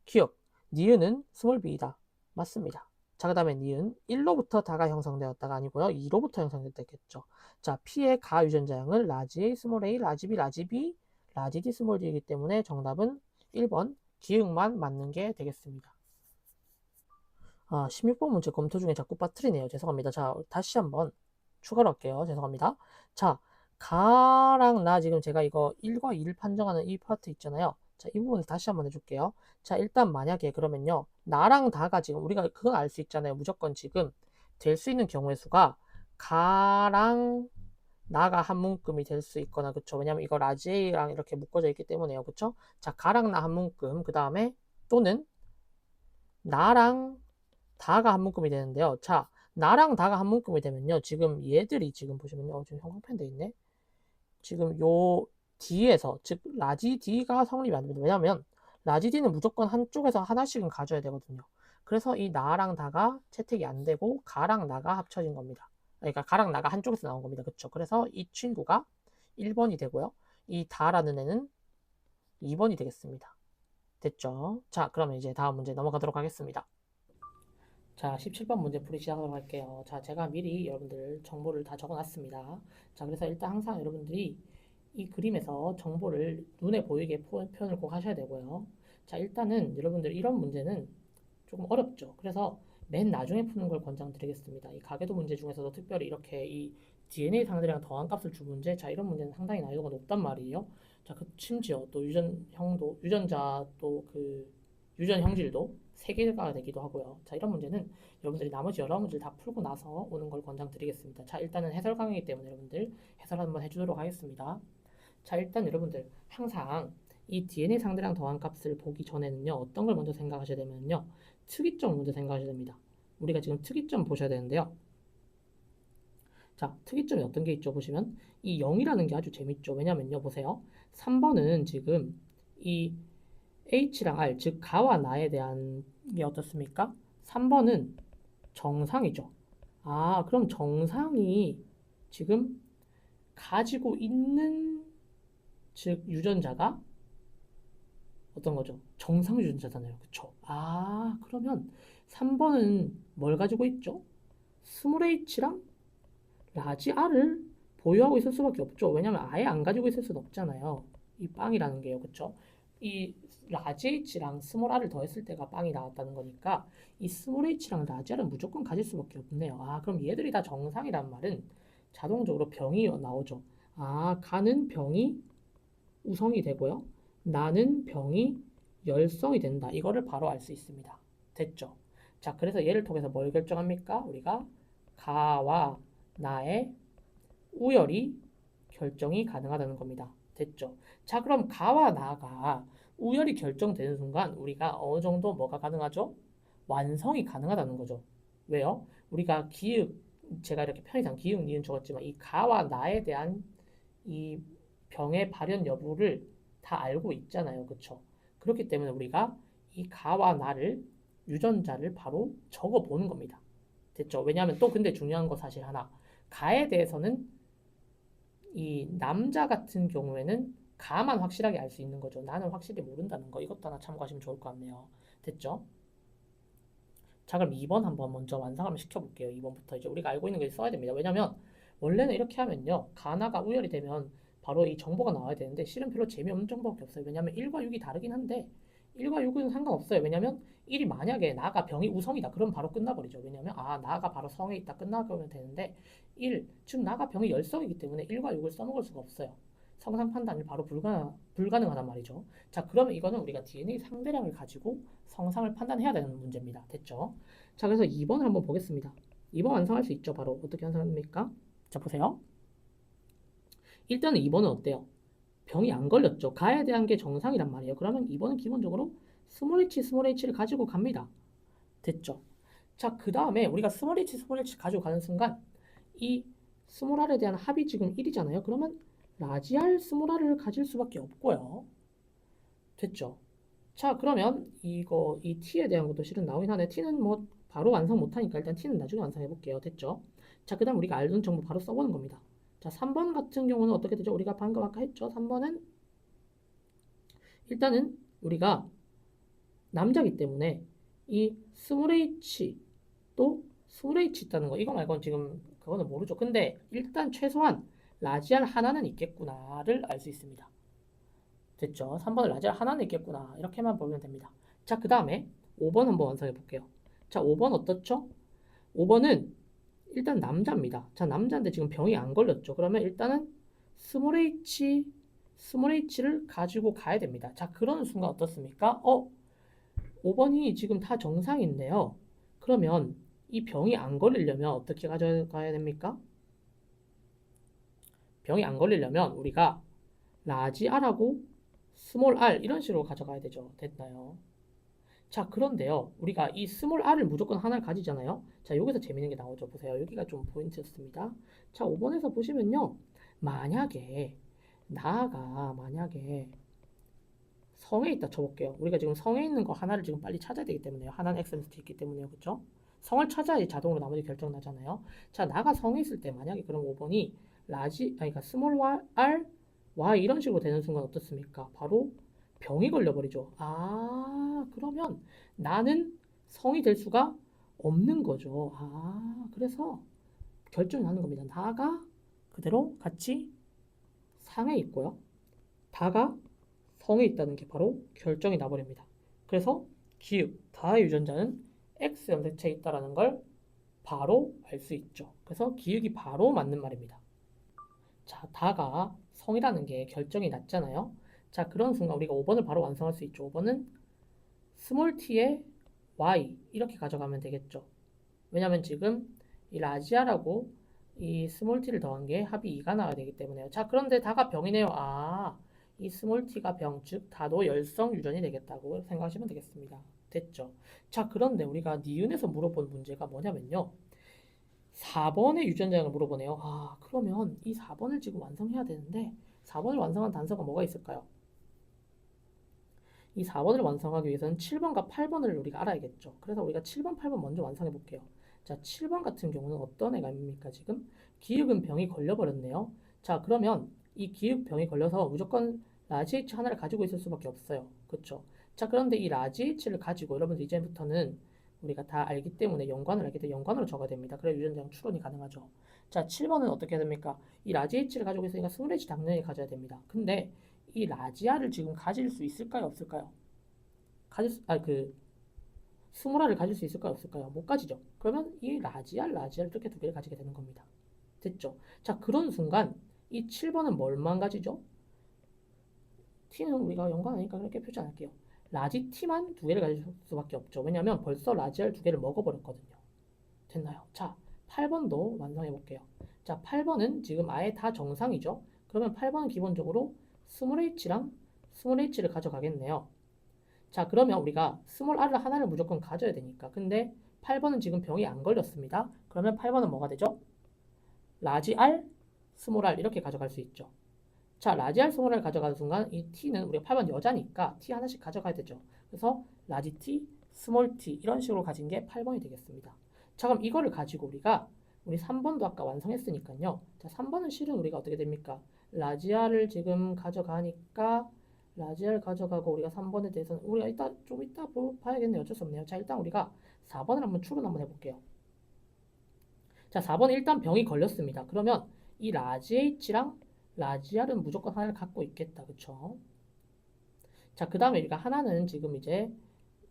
기억. 니은은 스몰 b이다. 맞습니다. 자, 그 다음에 니은 1로부터 다가 형성되었다가 아니고요. 2로부터 형성됐겠죠. 자, P의 가 유전자형은 라지 A, 스몰 a, 라지 B, 라지 B, 라지 D, 스몰 D이기 때문에 정답은 1번 기억만 맞는 게 되겠습니다. 16번 문제 검토 중에 자꾸 빠뜨리네요. 죄송합니다. 자, 다시 한번 추가로 할게요. 죄송합니다. 자, 가랑 나 지금 제가 이거 1과 2를 판정하는 이 파트 있잖아요. 자, 이 부분을 다시 한번 해줄게요. 자, 일단 만약에 그러면요. 나랑 다가 지금 우리가 그건 알 수 있잖아요. 무조건 지금 될 수 있는 경우의 수가 가랑 나가 한 문금이 될 수 있거나 그쵸. 왜냐면 이거 라지 A랑 이렇게 묶어져 있기 때문에요. 그쵸? 자, 가랑 나 한 문금 그 다음에 또는 나랑 다가 한 묶음이 되는데요. 자, 나랑 다가 한 묶음이 되면요. 지금 얘들이 지금 보시면요. 지금 형광펜 돼 있네. 지금 요 D에서 즉 라지 D가 성립이 안 됩니다. 왜냐면 라지 D는 무조건 한쪽에서 하나씩은 가져야 되거든요. 그래서 이 나랑 다가 채택이 안 되고 가랑 나가 합쳐진 겁니다. 그러니까 가랑 나가 한쪽에서 나온 겁니다. 그렇죠? 그래서 이 친구가 1번이 되고요. 이 다라는 애는 2번이 되겠습니다. 됐죠? 자, 그러면 이제 다음 문제 넘어가도록 하겠습니다. 자, 17번 문제 풀이 시작하도록 할게요. 자, 제가 미리 여러분들 정보를 다 적어놨습니다. 자, 그래서 일단 항상 여러분들이 이 그림에서 정보를 눈에 보이게 표현을 꼭 하셔야 되고요. 자, 일단은 여러분들 이런 문제는 조금 어렵죠. 그래서 맨 나중에 푸는 걸 권장드리겠습니다. 이 가계도 문제 중에서도 특별히 이렇게 이 DNA 상들이랑 더한 값을 준 문제, 자, 이런 문제는 상당히 난이도가 높단 말이에요. 자, 그 심지어 또 유전형도, 유전자 또 그 유전 형질도 3개가 되기도 하고요. 자, 이런 문제는 여러분들이 나머지 여러 문제를 다 풀고 나서 오는 걸 권장드리겠습니다. 자, 일단은 해설 강의이기 때문에 여러분들 해설 한번 해주도록 하겠습니다. 자, 일단 여러분들 항상 이 DNA 상대랑 더한 값을 보기 전에는요, 어떤 걸 먼저 생각하셔야 되면요, 특이점 먼저 생각하셔야 됩니다. 우리가 지금 특이점 보셔야 되는데요. 자, 특이점이 어떤 게 있죠? 보시면 이 0이라는 게 아주 재밌죠. 왜냐면요, 보세요. 3번은 지금 이 H랑 R, 즉 가와 나에 대한 게 어떻습니까? 3번은 정상이죠. 그럼 정상이 지금 가지고 있는 즉 유전자가 어떤 거죠? 정상 유전자잖아요. 그쵸? 그러면 3번은 뭘 가지고 있죠? 스몰 h랑 라지 r을 보유하고 있을 수밖에 없죠. 왜냐면 아예 안 가지고 있을 수는 없잖아요. 이 빵이라는 게요. 그쵸? 이 라지 h랑 스몰 r을 더했을 때가 빵이 나왔다는 거니까 이 스몰 h랑 라지 r은 무조건 가질 수밖에 없네요. 그럼 얘들이 다 정상이란 말은 자동적으로 병이 나오죠. 가는 병이 우성이 되고요. 나는 병이 열성이 된다. 이거를 바로 알 수 있습니다. 됐죠? 자, 그래서 얘를 통해서 뭘 결정합니까? 우리가 가와 나의 우열이 결정이 가능하다는 겁니다. 됐죠? 자, 그럼 가와 나가 우열이 결정되는 순간 우리가 어느 정도 뭐가 가능하죠? 완성이 가능하다는 거죠. 왜요? 우리가 기읍, 제가 이렇게 편의상 기읍, 니은 적었지만 이 가와 나에 대한 이 병의 발현 여부를 다 알고 있잖아요. 그쵸? 그렇기 때문에 우리가 이 가와 나를 유전자를 바로 적어 보는 겁니다. 됐죠? 왜냐하면 또 근데 중요한 거 사실 하나. 가에 대해서는 이 남자 같은 경우에는 가만 확실하게 알 수 있는 거죠. 나는 확실히 모른다는 거. 이것도 하나 참고하시면 좋을 것 같네요. 됐죠? 자, 그럼 2번 한번 먼저 완성 한번 시켜볼게요. 2번부터 이제 우리가 알고 있는 걸 써야 됩니다. 왜냐면 원래는 이렇게 하면요. 가나가 우열이 되면 바로 이 정보가 나와야 되는데 실은 별로 재미없는 정보밖에 없어요. 왜냐면 1과 6이 다르긴 한데 1과 6은 상관없어요. 왜냐면 1이 만약에 나가 병이 우성이다. 그럼 바로 끝나버리죠. 왜냐면 나가 바로 성에 있다. 끝나면 되는데 1, 즉 나가 병이 열성이기 때문에 1과 6을 써먹을 수가 없어요. 성상 판단이 바로 불가능하단 말이죠. 자, 그러면 이거는 우리가 DNA 상대량을 가지고 성상을 판단해야 되는 문제입니다. 됐죠? 자, 그래서 2번을 한번 보겠습니다. 2번 완성할 수 있죠. 바로 어떻게 완성합니까? 자, 보세요. 일단은 2번은 어때요? 병이 안 걸렸죠. 가야 대한 게 정상이란 말이에요. 그러면 2번은 기본적으로 스몰 h, 스몰 h를 가지고 갑니다. 됐죠? 자, 그 다음에 우리가 스몰 h, 스몰 h 가지고 가는 순간 이 스몰 r에 대한 합이 지금 1이잖아요. 그러면 라지 r, 스몰 r을 가질 수밖에 없고요. 됐죠? 자, 그러면 이 t에 대한 것도 실은 나오긴 하네. t는 뭐 바로 완성 못하니까 일단 t는 나중에 완성해 볼게요. 됐죠? 자, 그 다음 우리가 알던 정보 바로 써보는 겁니다. 자, 3번 같은 경우는 어떻게 되죠? 우리가 방금 아까 했죠? 3번은 일단은 우리가 남자기 때문에 이 스몰 h 또 스몰 h 있다는 거 이거 말고는 지금 그거는 모르죠. 근데 일단 최소한 라지알 하나는 있겠구나를 알 수 있습니다. 됐죠? 3번을 라지알 하나는 있겠구나 이렇게만 보면 됩니다. 자, 그 다음에 5번 한번 완성해 볼게요. 자, 5번 어떻죠? 5번은 일단 남자입니다. 자, 남자인데 지금 병이 안 걸렸죠. 그러면 일단은 스몰 h를 가지고 가야 됩니다. 자, 그러는 순간 어떻습니까? 5번이 지금 다 정상인데요. 그러면 이 병이 안 걸리려면 어떻게 가져가야 됩니까? 병이 안 걸리려면 우리가 라지 r하고 스몰 r 이런 식으로 가져가야 되죠. 됐나요? 자, 그런데요. 우리가 이 스몰 r을 무조건 하나를 가지잖아요. 자, 여기서 재밌는 게 나오죠. 보세요. 여기가 좀 포인트였습니다. 자, 5번에서 보시면요. 만약에 만약에 성에 있다 쳐볼게요. 우리가 지금 성에 있는 거 하나를 지금 빨리 찾아야 되기 때문에요. 하나는 x일 수도 있기 때문에요. 그쵸? 성을 찾아야지 자동으로 나머지 결정 나잖아요. 자, 나가 성에 있을 때 만약에 그럼 5번이 그러니까 스몰 r, y 이런 식으로 되는 순간 어떻습니까? 바로 병이 걸려버리죠. 그러면 나는 성이 될 수가 없는 거죠. 그래서 결정이 나는 겁니다. 나가 그대로 같이 상에 있고요. 다가 성에 있다는 게 바로 결정이 나버립니다. 그래서 기읍, 다의 유전자는 X 염색체에 있다는 걸 바로 알 수 있죠. 그래서 기읍이 바로 맞는 말입니다. 자, 다가 성이라는 게 결정이 났잖아요. 자, 그런 순간 우리가 5번을 바로 완성할 수 있죠. 5번은 스몰 t에 y 이렇게 가져가면 되겠죠. 왜냐면 지금 이 라지아라고 이 스몰 t를 더한 게 합이 2가 나와야 되기 때문에요. 자, 그런데 다가 병이네요. 이 스몰 t가 병, 즉 다도 열성 유전이 되겠다고 생각하시면 되겠습니다. 됐죠? 자, 그런데 우리가 니은에서 물어본 문제가 뭐냐면요. 4번의 유전자를 물어보네요. 그러면 이 4번을 지금 완성해야 되는데 4번을 완성한 단서가 뭐가 있을까요? 이 4번을 완성하기 위해서는 7번과 8번을 우리가 알아야겠죠. 그래서 우리가 7번, 8번 먼저 완성해 볼게요. 자, 7번 같은 경우는 어떤 애가입니까, 지금? 기역은 병이 걸려버렸네요. 자, 그러면 이 기역병이 걸려서 무조건 라지 H 하나를 가지고 있을 수밖에 없어요. 그쵸? 자, 그런데 이 라지 H를 가지고 여러분들 이제부터는 우리가 다 알기 때문에 연관을 알기 때문에 연관으로 적어야 됩니다. 그래야 유전자랑 추론이 가능하죠. 자, 7번은 어떻게 됩니까? 이 라지 H를 가지고 있으니까 스몰 H 당연히 가져야 됩니다. 근데 이 라지아를 지금 가질 수 있을까요? 없을까요? 스몰아를 가질 수 있을까요? 없을까요? 못 가지죠. 그러면 이 라지알 이렇게 두 개를 가지게 되는 겁니다. 됐죠? 자, 그런 순간 이 7번은 뭘만 가지죠? t는 우리가 연관하니까 그렇게 표시 안 할게요. 라지 t만 두 개를 가질 수밖에 없죠. 왜냐면 벌써 라지알 두 개를 먹어버렸거든요. 됐나요? 자, 8번도 완성해 볼게요. 자, 8번은 지금 아예 다 정상이죠. 그러면 8번은 기본적으로 스몰 h랑 스몰 h를 가져가겠네요. 자, 그러면 우리가 스몰 r을 하나를 무조건 가져야 되니까. 근데 8번은 지금 병이 안 걸렸습니다. 그러면 8번은 뭐가 되죠? 라지 r, 스몰 r 이렇게 가져갈 수 있죠. 자, 라지 r, 스몰 r 가져가는 순간 이 t는 우리가 8번 여자니까 t 하나씩 가져가야 되죠. 그래서 라지 t, 스몰 t 이런 식으로 가진 게 8번이 되겠습니다. 자, 그럼 이거를 가지고 우리 3번도 아까 완성했으니까요. 자, 3번은 실은 우리가 어떻게 됩니까? 라지아를 지금 가져가니까 라지아를 가져가고 우리가 3번에 대해서는 우리가 좀 이따 봐야겠네요. 어쩔 수 없네요. 자, 일단 우리가 4번을 한번 추론 한번 해볼게요. 자, 4번에 일단 병이 걸렸습니다. 그러면 이 라지 H랑 라지아는 무조건 하나를 갖고 있겠다. 그쵸? 자, 그 다음에 우리가 하나는 지금 이제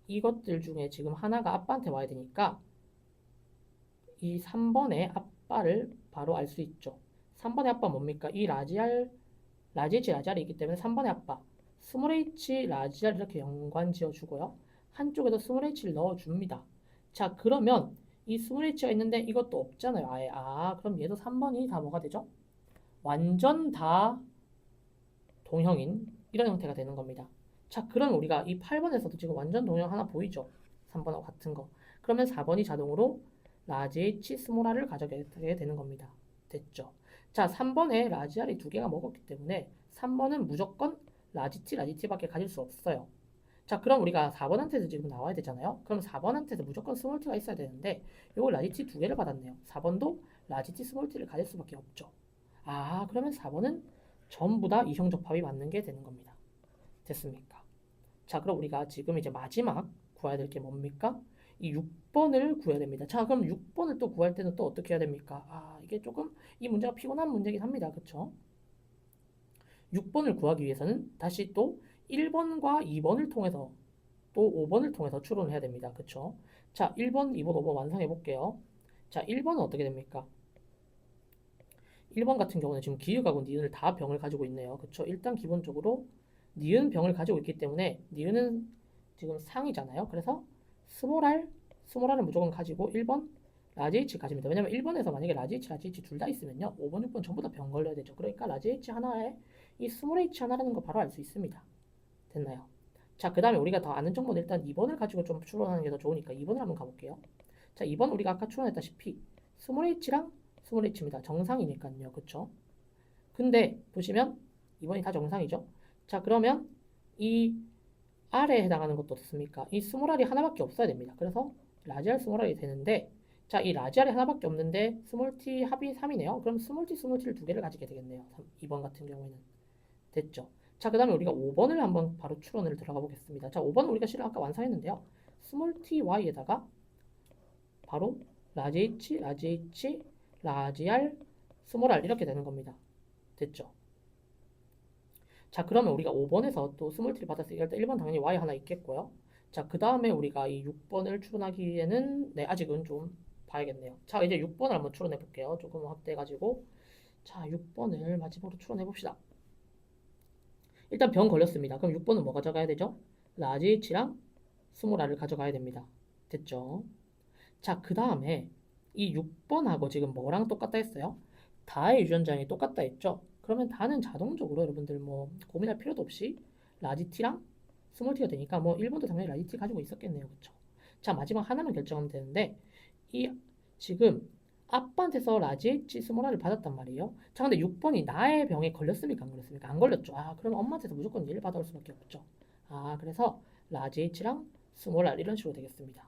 이것들 중에 지금 하나가 아빠한테 와야 되니까 이 3번의 아빠를 바로 알 수 있죠. 3번의 아빠 뭡니까? 이 라지 H, 라지알이 있기 때문에 3번의 아빠 스몰 h, 라지알 이렇게 연관 지어주고요. 한쪽에도 스몰 h를 넣어줍니다. 자, 그러면 이 스몰 h가 있는데 이것도 없잖아요. 아예. 그럼 얘도 3번이 다 뭐가 되죠? 완전 다 동형인 이런 형태가 되는 겁니다. 자, 그럼 우리가 이 8번에서도 지금 완전 동형 하나 보이죠? 3번하고 같은 거. 그러면 4번이 자동으로 라지 H 스몰 r을 가져게 되는 겁니다. 됐죠? 자, 3번에 라지 R이 두 개가 먹었기 때문에 3번은 무조건 라지 T밖에 가질 수 없어요. 자, 그럼 우리가 4번한테도 지금 나와야 되잖아요. 그럼 4번한테도 무조건 스몰 t가 있어야 되는데 요걸 라지 T 두 개를 받았네요. 4번도 라지 T 스몰 t를 가질 수밖에 없죠. 아, 그러면 4번은 전부 다 이성 적합이 맞는 게 되는 겁니다. 됐습니까? 자, 그럼 우리가 지금 이제 마지막 구해야 될 게 뭡니까? 이 6번을 구해야 됩니다. 자, 그럼 6번을 또 구할 때는 또 어떻게 해야 됩니까? 아, 이게 조금 이 문제가 피곤한 문제긴 합니다. 그쵸? 6번을 구하기 위해서는 다시 또 1번과 2번을 통해서 또 5번을 통해서 추론을 해야 됩니다. 그쵸? 자, 1번, 2번, 5번 완성해 볼게요. 자, 1번은 어떻게 됩니까? 1번 같은 경우는 지금 기읍하고 니은을 다 병을 가지고 있네요. 그쵸? 일단 기본적으로 니은 병을 가지고 있기 때문에 니은은 지금 상이잖아요. 그래서 스몰 r을 무조건 가지고 1번 라지 H 가집니다. 왜냐면 1번에서 만약에 라지 H 둘 다 있으면요. 5번, 6번 전부 다 병 걸려야 되죠. 그러니까 라지 H 하나에 이 스몰 H 하나라는 거 바로 알 수 있습니다. 됐나요? 자, 그 다음에 우리가 더 아는 정보는 일단 2번을 가지고 좀 추론하는 게 더 좋으니까 2번을 한번 가볼게요. 자, 2번 우리가 아까 추론했다시피 스몰 h랑 스몰 h입니다. 정상이니까요. 그쵸? 근데 보시면 2번이 다 정상이죠? 자, 그러면 이 R에 해당하는 것도 어떻습니까? 이 스몰 r이 하나밖에 없어야 됩니다. 그래서 라지 R 스몰 r이 되는데 자, 이 라지 R이 하나밖에 없는데 스몰 t 합이 3이네요. 그럼 스몰 t를 두 개를 가지게 되겠네요. 2번 같은 경우에는. 됐죠? 자, 그 다음에 우리가 5번을 한번 바로 추론을 들어가 보겠습니다. 자, 5번은 우리가 실은 아까 완성했는데요. 스몰 ty에다가 바로 라지 h, 라지 r, 스몰 r 이렇게 되는 겁니다. 됐죠? 자, 그러면 우리가 5번에서 또 스몰 t를 받았으니까 일단 1번 당연히 y 하나 있겠고요. 자, 그 다음에 우리가 이 6번을 추론하기에는 네, 아직은 좀 봐야겠네요. 자, 이제 6번을 한번 추론해 볼게요. 조금 확대해가지고. 자, 6번을 마지막으로 추론해 봅시다. 일단 병 걸렸습니다. 그럼 6번은 뭐 가져가야 되죠? 라지 H랑 스몰 r을 가져가야 됩니다. 됐죠? 자, 그 다음에 이 6번하고 지금 뭐랑 똑같다 했어요? 다의 유전자량이 똑같다 했죠? 그러면 다는 자동적으로 여러분들 뭐 고민할 필요도 없이 라지 T랑 스몰 T가 되니까 뭐 1번도 당연히 라지 T 가지고 있었겠네요. 그쵸? 자, 마지막 하나만 결정하면 되는데 이 지금 아빠한테서 라지 H 스몰 r을 받았단 말이에요. 자, 근데 6번이 나의 병에 걸렸습니까? 안 걸렸습니까? 안 걸렸죠. 아, 그러면 엄마한테서 무조건 얘를 받아올 수밖에 없죠. 아, 그래서 라지 H랑 스몰 r 이런 식으로 되겠습니다.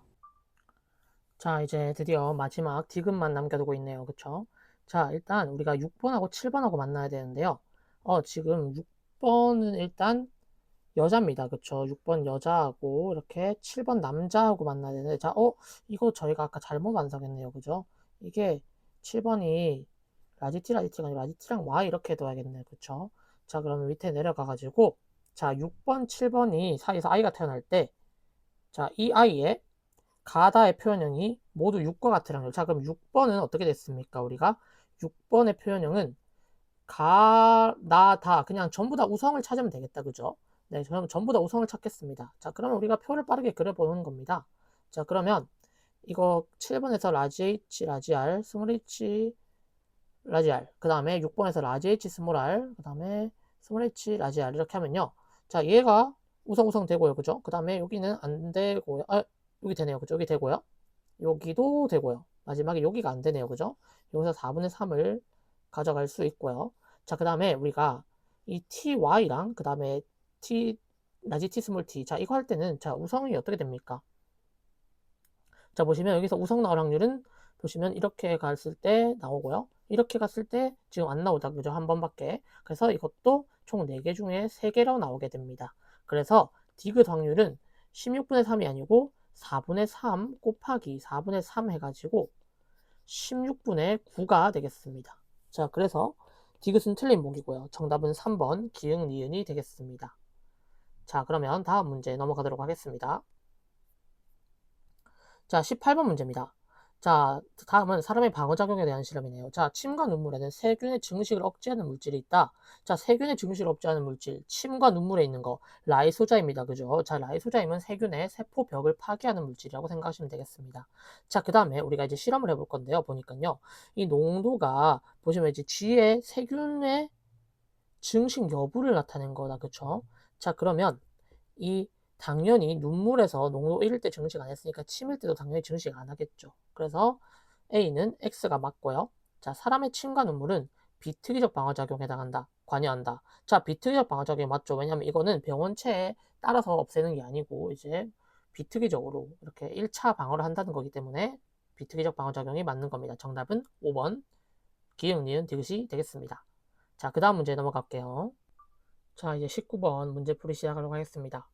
자, 이제 드디어 마지막 디귿만 남겨두고 있네요. 그쵸? 자, 일단 우리가 6번하고 7번하고 만나야 되는데요. 지금 6번은 일단 여자입니다. 그쵸? 6번 여자하고 이렇게 7번 남자하고 만나야 되는데, 자, 이거 저희가 아까 잘못 완성했네요. 그죠? 이게 7번이 라지티가 아니라 라지티랑 Y 이렇게 둬야겠네요. 그쵸? 자, 그러면 밑에 내려가가지고, 자, 6번, 7번이 사이에서 아이가 태어날 때, 자, 이 아이의 가다의 표현형이 모두 6과 같으라는 거죠. 자, 그럼 6번은 어떻게 됐습니까? 우리가 6번의 표현형은 가, 나, 다 그냥 전부 다 우성을 찾으면 되겠다. 그죠? 네, 그럼 전부 다 우성을 찾겠습니다. 자, 그러면 우리가 표를 빠르게 그려보는 겁니다. 자, 그러면 이거 7번에서 라지 H, 라지 R, 스몰 H, 라지 R. 그 다음에 6번에서 라지 H, 스몰 R. 그 다음에 스몰 H, 라지 R. 이렇게 하면요. 자, 얘가 우성 되고요. 그죠? 그 다음에 여기는 안 되고요. 아, 여기 되네요. 그죠? 여기 되고요. 여기도 되고요. 마지막에 여기가 안 되네요. 그죠? 여기서 4분의 3을 가져갈 수 있고요. 자, 그 다음에 우리가 이 ty랑 그 다음에 t, 라지 t 스몰 t. 자, 이거 할 때는 자, 우성이 어떻게 됩니까? 자, 보시면 여기서 우성 나올 확률은 보시면 이렇게 갔을 때 나오고요. 이렇게 갔을 때 지금 안 나오다. 그죠? 한 번밖에. 그래서 이것도 총 4개 중에 3개로 나오게 됩니다. 그래서 디귿 확률은 16분의 3이 아니고 4분의 3 곱하기 4분의 3 해가지고 16분의 9가 되겠습니다. 자, 그래서 디귿은 틀린 목이고요. 정답은 3번 기흥 니은이 되겠습니다. 자, 그러면 다음 문제 넘어가도록 하겠습니다. 자, 18번 문제입니다. 자, 다음은 사람의 방어작용에 대한 실험이네요. 자, 침과 눈물에는 세균의 증식을 억제하는 물질이 있다. 자, 세균의 증식을 억제하는 물질, 침과 눈물에 있는 거, 라이소자입니다. 그죠? 자, 라이소자임은 세균의 세포벽을 파괴하는 물질이라고 생각하시면 되겠습니다. 자, 그 다음에 우리가 이제 실험을 해볼 건데요. 보니까요. 이 농도가, 보시면 이제 G의 세균의 증식 여부를 나타낸 거다. 그쵸? 자, 그러면 이 당연히 눈물에서 농도 1일 때 증식 안 했으니까 침일 때도 당연히 증식 안 하겠죠. 그래서 A는 X가 맞고요. 자, 사람의 침과 눈물은 비특이적 방어작용에 해당한다. 관여한다. 자, 비특이적 방어작용이 맞죠. 왜냐면 이거는 병원체에 따라서 없애는 게 아니고 이제 비특이적으로 이렇게 1차 방어를 한다는 거기 때문에 비특이적 방어작용이 맞는 겁니다. 정답은 5번 기역, 니은, 디귿이 되겠습니다. 자, 그 다음 문제 넘어갈게요. 자, 이제 19번 문제풀이 시작하도록 하겠습니다.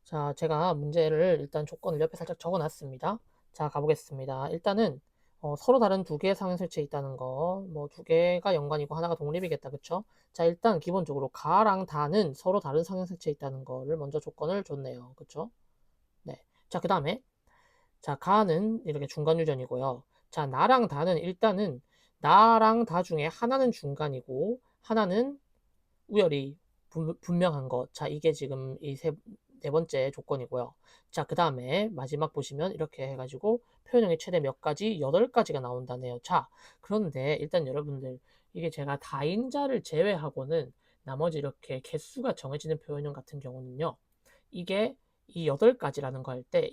자, 제가 문제를 일단 조건을 옆에 살짝 적어놨습니다. 자, 가보겠습니다. 일단은 서로 다른 두 개의 상형술체에 있다는 거, 뭐 두 개가 연관이고 하나가 독립이겠다, 그쵸? 자, 일단 기본적으로 가랑 다는 서로 다른 상형술체에 있다는 거를 먼저 조건을 줬네요, 그쵸? 네. 자, 그 다음에 자, 가는 이렇게 중간 유전이고요. 자, 나랑 다는 일단은 나랑 다 중에 하나는 중간이고 하나는 우열이 분명한 것. 자, 이게 지금 네 번째 조건이고요. 자, 그 다음에 마지막 보시면 이렇게 해가지고 표현형이 최대 몇 가지? 8가지가 나온다네요. 자, 그런데 일단 여러분들 이게 제가 다인자를 제외하고는 나머지 이렇게 개수가 정해지는 표현형 같은 경우는요. 이게 이 8가지라는 거 할 때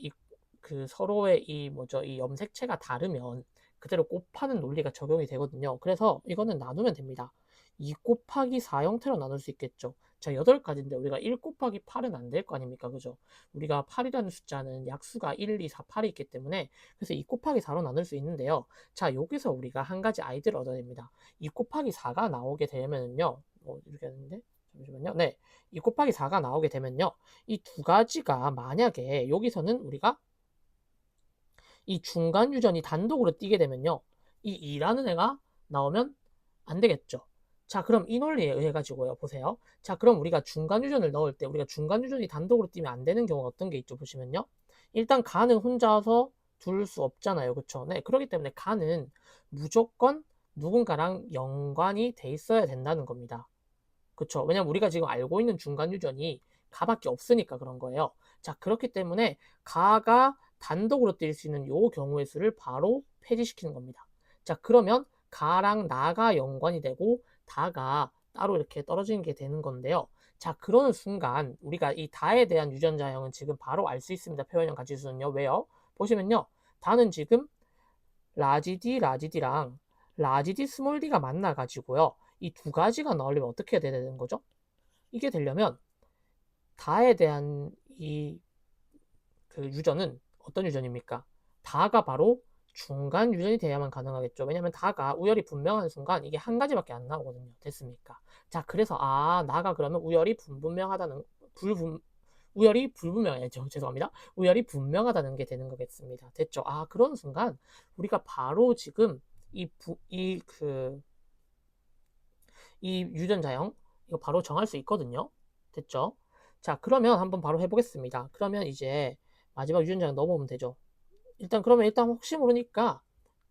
그 서로의 이 뭐죠? 이 염색체가 다르면 그대로 곱하는 논리가 적용이 되거든요. 그래서 이거는 나누면 됩니다. 2 곱하기 4 형태로 나눌 수 있겠죠. 자, 8가지인데 우리가 1 곱하기 8은 안 될 거 아닙니까? 그죠? 우리가 8이라는 숫자는 약수가 1, 2, 4, 8이 있기 때문에 그래서 2 곱하기 4로 나눌 수 있는데요. 자, 여기서 우리가 한 가지 아이디어를 얻어냅니다. 2 곱하기 4가 나오게 되면은요. 이렇게 하는데 잠시만요. 네. 2 곱하기 4가 나오게 되면요. 이 두 가지가 만약에 여기서는 우리가 이 중간 유전이 단독으로 띄게 되면요. 이 2라는 애가 나오면 안 되겠죠. 자, 그럼 이 논리에 의해 가지고요. 보세요. 자, 그럼 우리가 중간 유전을 넣을 때 우리가 중간 유전이 단독으로 띄면 안 되는 경우가 어떤 게 있죠? 보시면요. 일단 가는 혼자서 둘 수 없잖아요. 그쵸? 네. 그렇기 때문에 가는 무조건 누군가랑 연관이 돼 있어야 된다는 겁니다. 그쵸? 왜냐면 우리가 지금 알고 있는 중간 유전이 가밖에 없으니까 그런 거예요. 자, 그렇기 때문에 가가 단독으로 뛸 수 있는 요 경우의 수를 바로 폐지시키는 겁니다. 자, 그러면 가랑 나가 연관이 되고 다가 따로 이렇게 떨어지는 게 되는 건데요. 자, 그러는 순간 우리가 이 다에 대한 유전자형은 지금 바로 알 수 있습니다. 표현형 가지수는요. 왜요? 보시면요. 다는 지금 라지 D, 라지 D랑 라지 D, 스몰 D가 만나가지고요. 이 두 가지가 나오려면 어떻게 해야 되는 거죠? 이게 되려면 다에 대한 이 그 유전은 어떤 유전입니까? 다가 바로 중간 유전이 돼야만 가능하겠죠. 왜냐면 다가 우열이 분명한 순간 이게 한 가지밖에 안 나오거든요. 됐습니까? 자, 그래서 나가 그러면 우열이 불분명하다는 우열이 불분명해죠. 죄송합니다. 우열이 분명하다는 게 되는 거겠습니다. 됐죠? 그런 순간 우리가 바로 지금 이 유전자형 이거 바로 정할 수 있거든요. 됐죠? 자, 그러면 한번 바로 해보겠습니다. 그러면 이제 마지막 유전자형 넣어보면 되죠. 일단 혹시 모르니까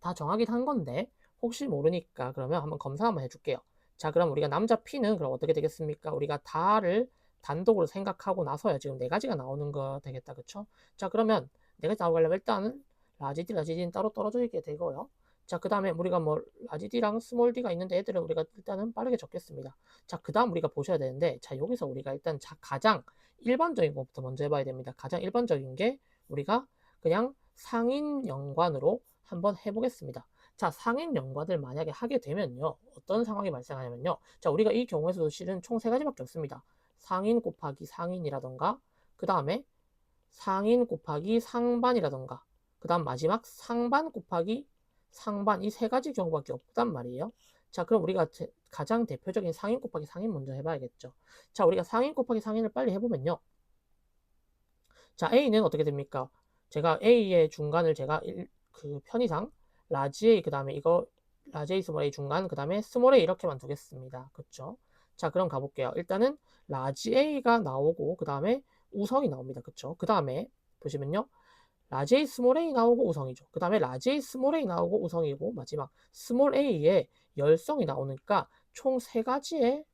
다 정하긴 한 건데 혹시 모르니까 그러면 한번 검사 한번 해줄게요. 자, 그럼 우리가 남자 P는 그럼 어떻게 되겠습니까? 우리가 다를 단독으로 생각하고 나서야 지금 4가지가 나오는 거 되겠다. 그쵸? 자, 그러면 4가지 나오려면 일단은 라지 D, 라지 D는 따로 떨어져 있게 되고요. 자, 그 다음에 우리가 뭐 라지 D랑 스몰 D가 있는데 애들은 우리가 일단은 빠르게 적겠습니다. 자, 그 다음 우리가 보셔야 되는데 자, 여기서 우리가 일단 가장 일반적인 것부터 먼저 해봐야 됩니다. 가장 일반적인 게 우리가 그냥 상인 연관으로 한번 해보겠습니다. 자, 상인 연관을 만약에 하게 되면요. 어떤 상황이 발생하냐면요. 자, 우리가 이 경우에서도 실은 총 3가지밖에 없습니다. 상인 곱하기 상인이라던가 그 다음에 상인 곱하기 상반이라던가 그 다음 마지막 상반 곱하기 상반 이 3가지 경우밖에 없단 말이에요. 자, 그럼 우리가 가장 대표적인 상인 곱하기 상인 먼저 해봐야겠죠. 자, 우리가 상인 곱하기 상인을 빨리 해보면요. 자, A는 어떻게 됩니까? 제가 A의 중간을 제가 그 편의상 라지 A 그 다음에 이거 라지 A 스몰 A 중간 그 다음에 스몰 A 이렇게만 두겠습니다. 그쵸? 자, 그럼 가볼게요. 일단은 라지 A가 나오고 그 다음에 우성이 나옵니다. 그쵸? 그 다음에 보시면요. 라지 A 스몰 A 나오고 우성이죠. 그 다음에 라지 A 스몰 A 나오고 우성이고 마지막 스몰 A에 열성이 나오니까 총 3가지의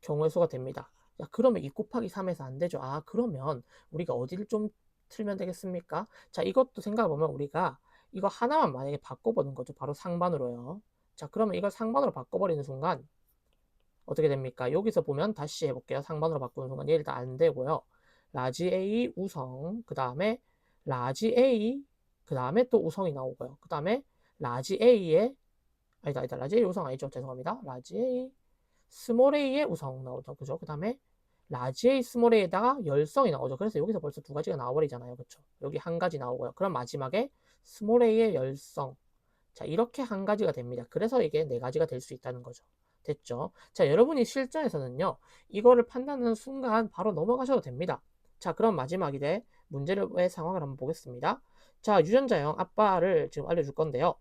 경우의 수가 됩니다. 자, 그러면 2 곱하기 3에서 안 되죠. 그러면 우리가 어디를 좀 틀면 되겠습니까? 자, 이것도 생각해보면 우리가 이거 하나만 만약에 바꿔보는 거죠. 바로 상반으로요. 자, 그러면 이걸 상반으로 바꿔버리는 순간 어떻게 됩니까? 여기서 보면 다시 해볼게요. 상반으로 바꾸는 순간 얘 일단 안 되고요. 라지 A 우성, 그 다음에 라지 A, 그 다음에 또 우성이 나오고요. 그 다음에 라지 A에, 아니다, 라지 A 우성 아니죠. 죄송합니다. 라지 A, 스몰 A의 우성 나오죠. 그죠? 그 다음에 라지 A, 스몰 A에다가 열성이 나오죠. 그래서 여기서 벌써 두 가지가 나와버리잖아요. 그쵸? 여기 한 가지 나오고요. 그럼 마지막에 스몰 A의 열성. 자, 이렇게 한 가지가 됩니다. 그래서 이게 네 가지가 될 수 있다는 거죠. 됐죠? 자, 여러분이 실전에서는요, 이거를 판단하는 순간 바로 넘어가셔도 됩니다. 자, 그럼 마지막에 문제의 상황을 한번 보겠습니다. 자, 유전자형 아빠를 지금 알려줄 건데요.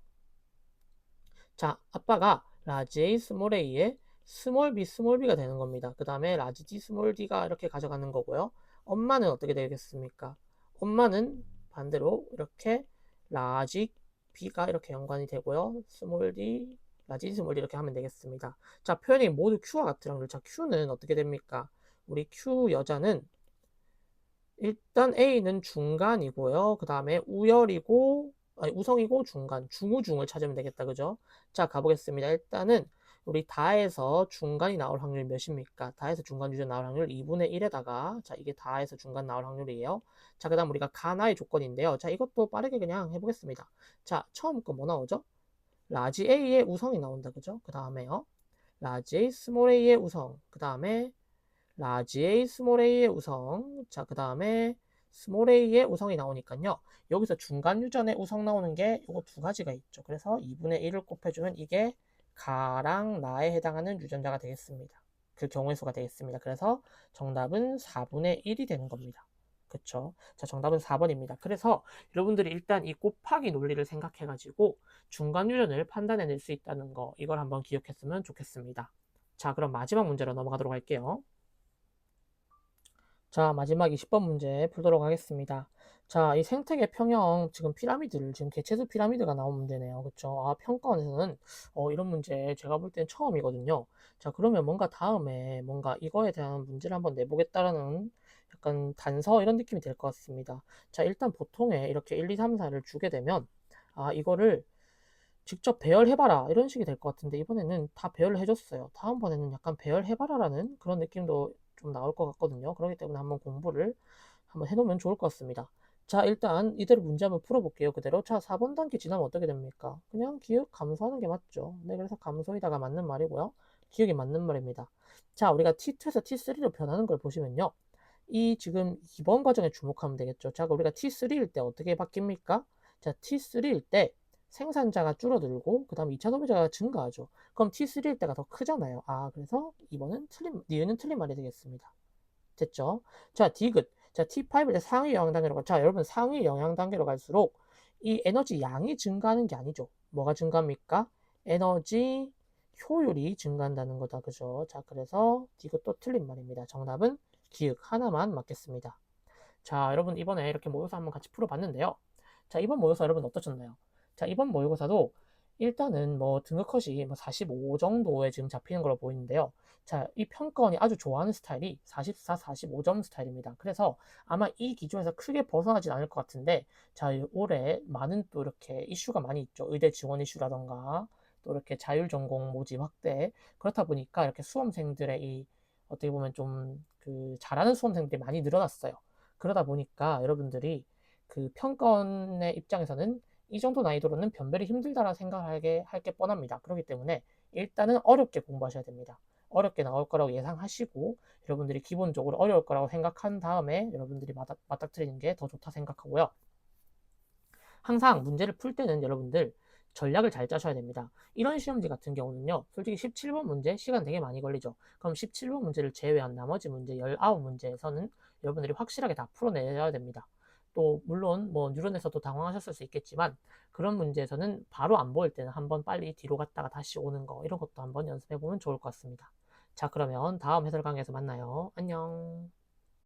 자, 아빠가 라지 A 스몰 A에 스몰 B 스몰 B가 되는 겁니다. 그 다음에 라지 D 스몰 D가 이렇게 가져가는 거고요. 엄마는 어떻게 되겠습니까? 엄마는 반대로 이렇게 라지 B가 이렇게 연관이 되고요. 스몰 D, 라지 D 스몰 D 이렇게 하면 되겠습니다. 자, 표현이 모두 Q와 같으라고요. 자, Q는 어떻게 됩니까? 우리 Q 여자는 일단 A는 중간이고요. 그 다음에 우열이고, 아니, 우성이고 중간, 중우중을 찾으면 되겠다. 그죠? 자, 가보겠습니다. 일단은 우리 다에서 중간이 나올 확률이 몇입니까? 다에서 중간 유전 나올 확률 2분의 1에다가, 자, 이게 다에서 중간 나올 확률이에요. 자, 그 다음 우리가 가나의 조건인데요. 자, 이것도 빠르게 그냥 해보겠습니다. 자, 처음 거 뭐 나오죠? 라지 A의 우성이 나온다. 그죠? 그 다음에요. 라지 A, 스몰 A의 우성. 그 다음에 라지 A, 스몰 A의 우성. 자, 그 다음에 스몰 A의 우성이 나오니까요. 여기서 중간 유전에 우성 나오는 게 이거 두 가지가 있죠. 그래서 2분의 1을 곱해주면 이게 가랑 나에 해당하는 유전자가 되겠습니다. 그 경우의 수가 되겠습니다. 그래서 정답은 4분의 1이 되는 겁니다. 그쵸? 자, 정답은 4번입니다. 그래서 여러분들이 일단 이 곱하기 논리를 생각해가지고 중간 유전을 판단해낼 수 있다는 거, 이걸 한번 기억했으면 좋겠습니다. 자, 그럼 마지막 문제로 넘어가도록 할게요. 자, 마지막 20번 문제 풀도록 하겠습니다. 자, 이 생태계 평형 지금 피라미드를 지금 개체수 피라미드가 나온 문제네요. 그쵸? 아, 평가원에서는 이런 문제 제가 볼 땐 처음이거든요. 자, 그러면 뭔가 다음에 뭔가 이거에 대한 문제를 한번 내보겠다라는 약간 단서 이런 느낌이 될 것 같습니다. 자, 일단 보통에 이렇게 1, 2, 3, 4를 주게 되면 아, 이거를 직접 배열해봐라 이런 식이 될 것 같은데 이번에는 다 배열을 해줬어요. 다음번에는 약간 배열해봐라라는 그런 느낌도 좀 나올 것 같거든요. 그렇기 때문에 한번 공부를 한번 해놓으면 좋을 것 같습니다. 자, 일단 이대로 문제 한번 풀어볼게요. 그대로. 자, 4번 단계 지나면 어떻게 됩니까? 그냥 기억 감소하는 게 맞죠. 네, 그래서 감소이다가 맞는 말이고요. 기억이 맞는 말입니다. 자, 우리가 T2에서 T3로 변하는 걸 보시면요. 이 지금 이번 과정에 주목하면 되겠죠. 자, 우리가 T3일 때 어떻게 바뀝니까? 자, T3일 때 생산자가 줄어들고 그 다음 2차 소비자가 증가하죠. 그럼 T3일 때가 더 크잖아요. 아, 그래서 이번은 니은은 틀린 말이 되겠습니다. 됐죠? 자, 디귿. 자, T5일 때 상위 영향 단계로 자, 여러분 상위 영향 단계로 갈수록 이 에너지 양이 증가하는 게 아니죠. 뭐가 증가합니까? 에너지 효율이 증가한다는 거다. 그죠? 자, 그래서 디귿도 틀린 말입니다. 정답은 기역 하나만 맞겠습니다. 자, 여러분 이번에 이렇게 모의고사 한번 같이 풀어봤는데요. 자, 이번 모의고사 여러분 어떠셨나요? 자, 이번 모의고사도 일단은 뭐 등급 컷이 뭐 45 정도에 지금 잡히는 걸로 보이는데요. 자, 이 평가원이 아주 좋아하는 스타일이 44, 45점 스타일입니다. 그래서 아마 이 기준에서 크게 벗어나진 않을 것 같은데, 자, 올해 많은 또 이렇게 이슈가 많이 있죠. 의대 지원 이슈라던가, 또 이렇게 자율전공 모집 확대. 그렇다 보니까 이렇게 수험생들의 이 어떻게 보면 좀 그 잘하는 수험생들이 많이 늘어났어요. 그러다 보니까 여러분들이 그 평가원의 입장에서는 이 정도 난이도로는 변별이 힘들다라는 생각을 할 게 뻔합니다. 그렇기 때문에 일단은 어렵게 공부하셔야 됩니다. 어렵게 나올 거라고 예상하시고 여러분들이 기본적으로 어려울 거라고 생각한 다음에 여러분들이 맞닥뜨리는 게 더 좋다 생각하고요. 항상 문제를 풀 때는 여러분들 전략을 잘 짜셔야 됩니다. 이런 시험지 같은 경우는요. 솔직히 17번 문제 시간 되게 많이 걸리죠. 그럼 17번 문제를 제외한 나머지 문제 19문제에서는 여러분들이 확실하게 다 풀어내야 됩니다. 또 물론 뭐 뉴런에서도 당황하셨을 수 있겠지만 그런 문제에서는 바로 안 보일 때는 한번 빨리 뒤로 갔다가 다시 오는 거 이런 것도 한번 연습해 보면 좋을 것 같습니다. 자, 그러면 다음 해설 강의에서 만나요. 안녕.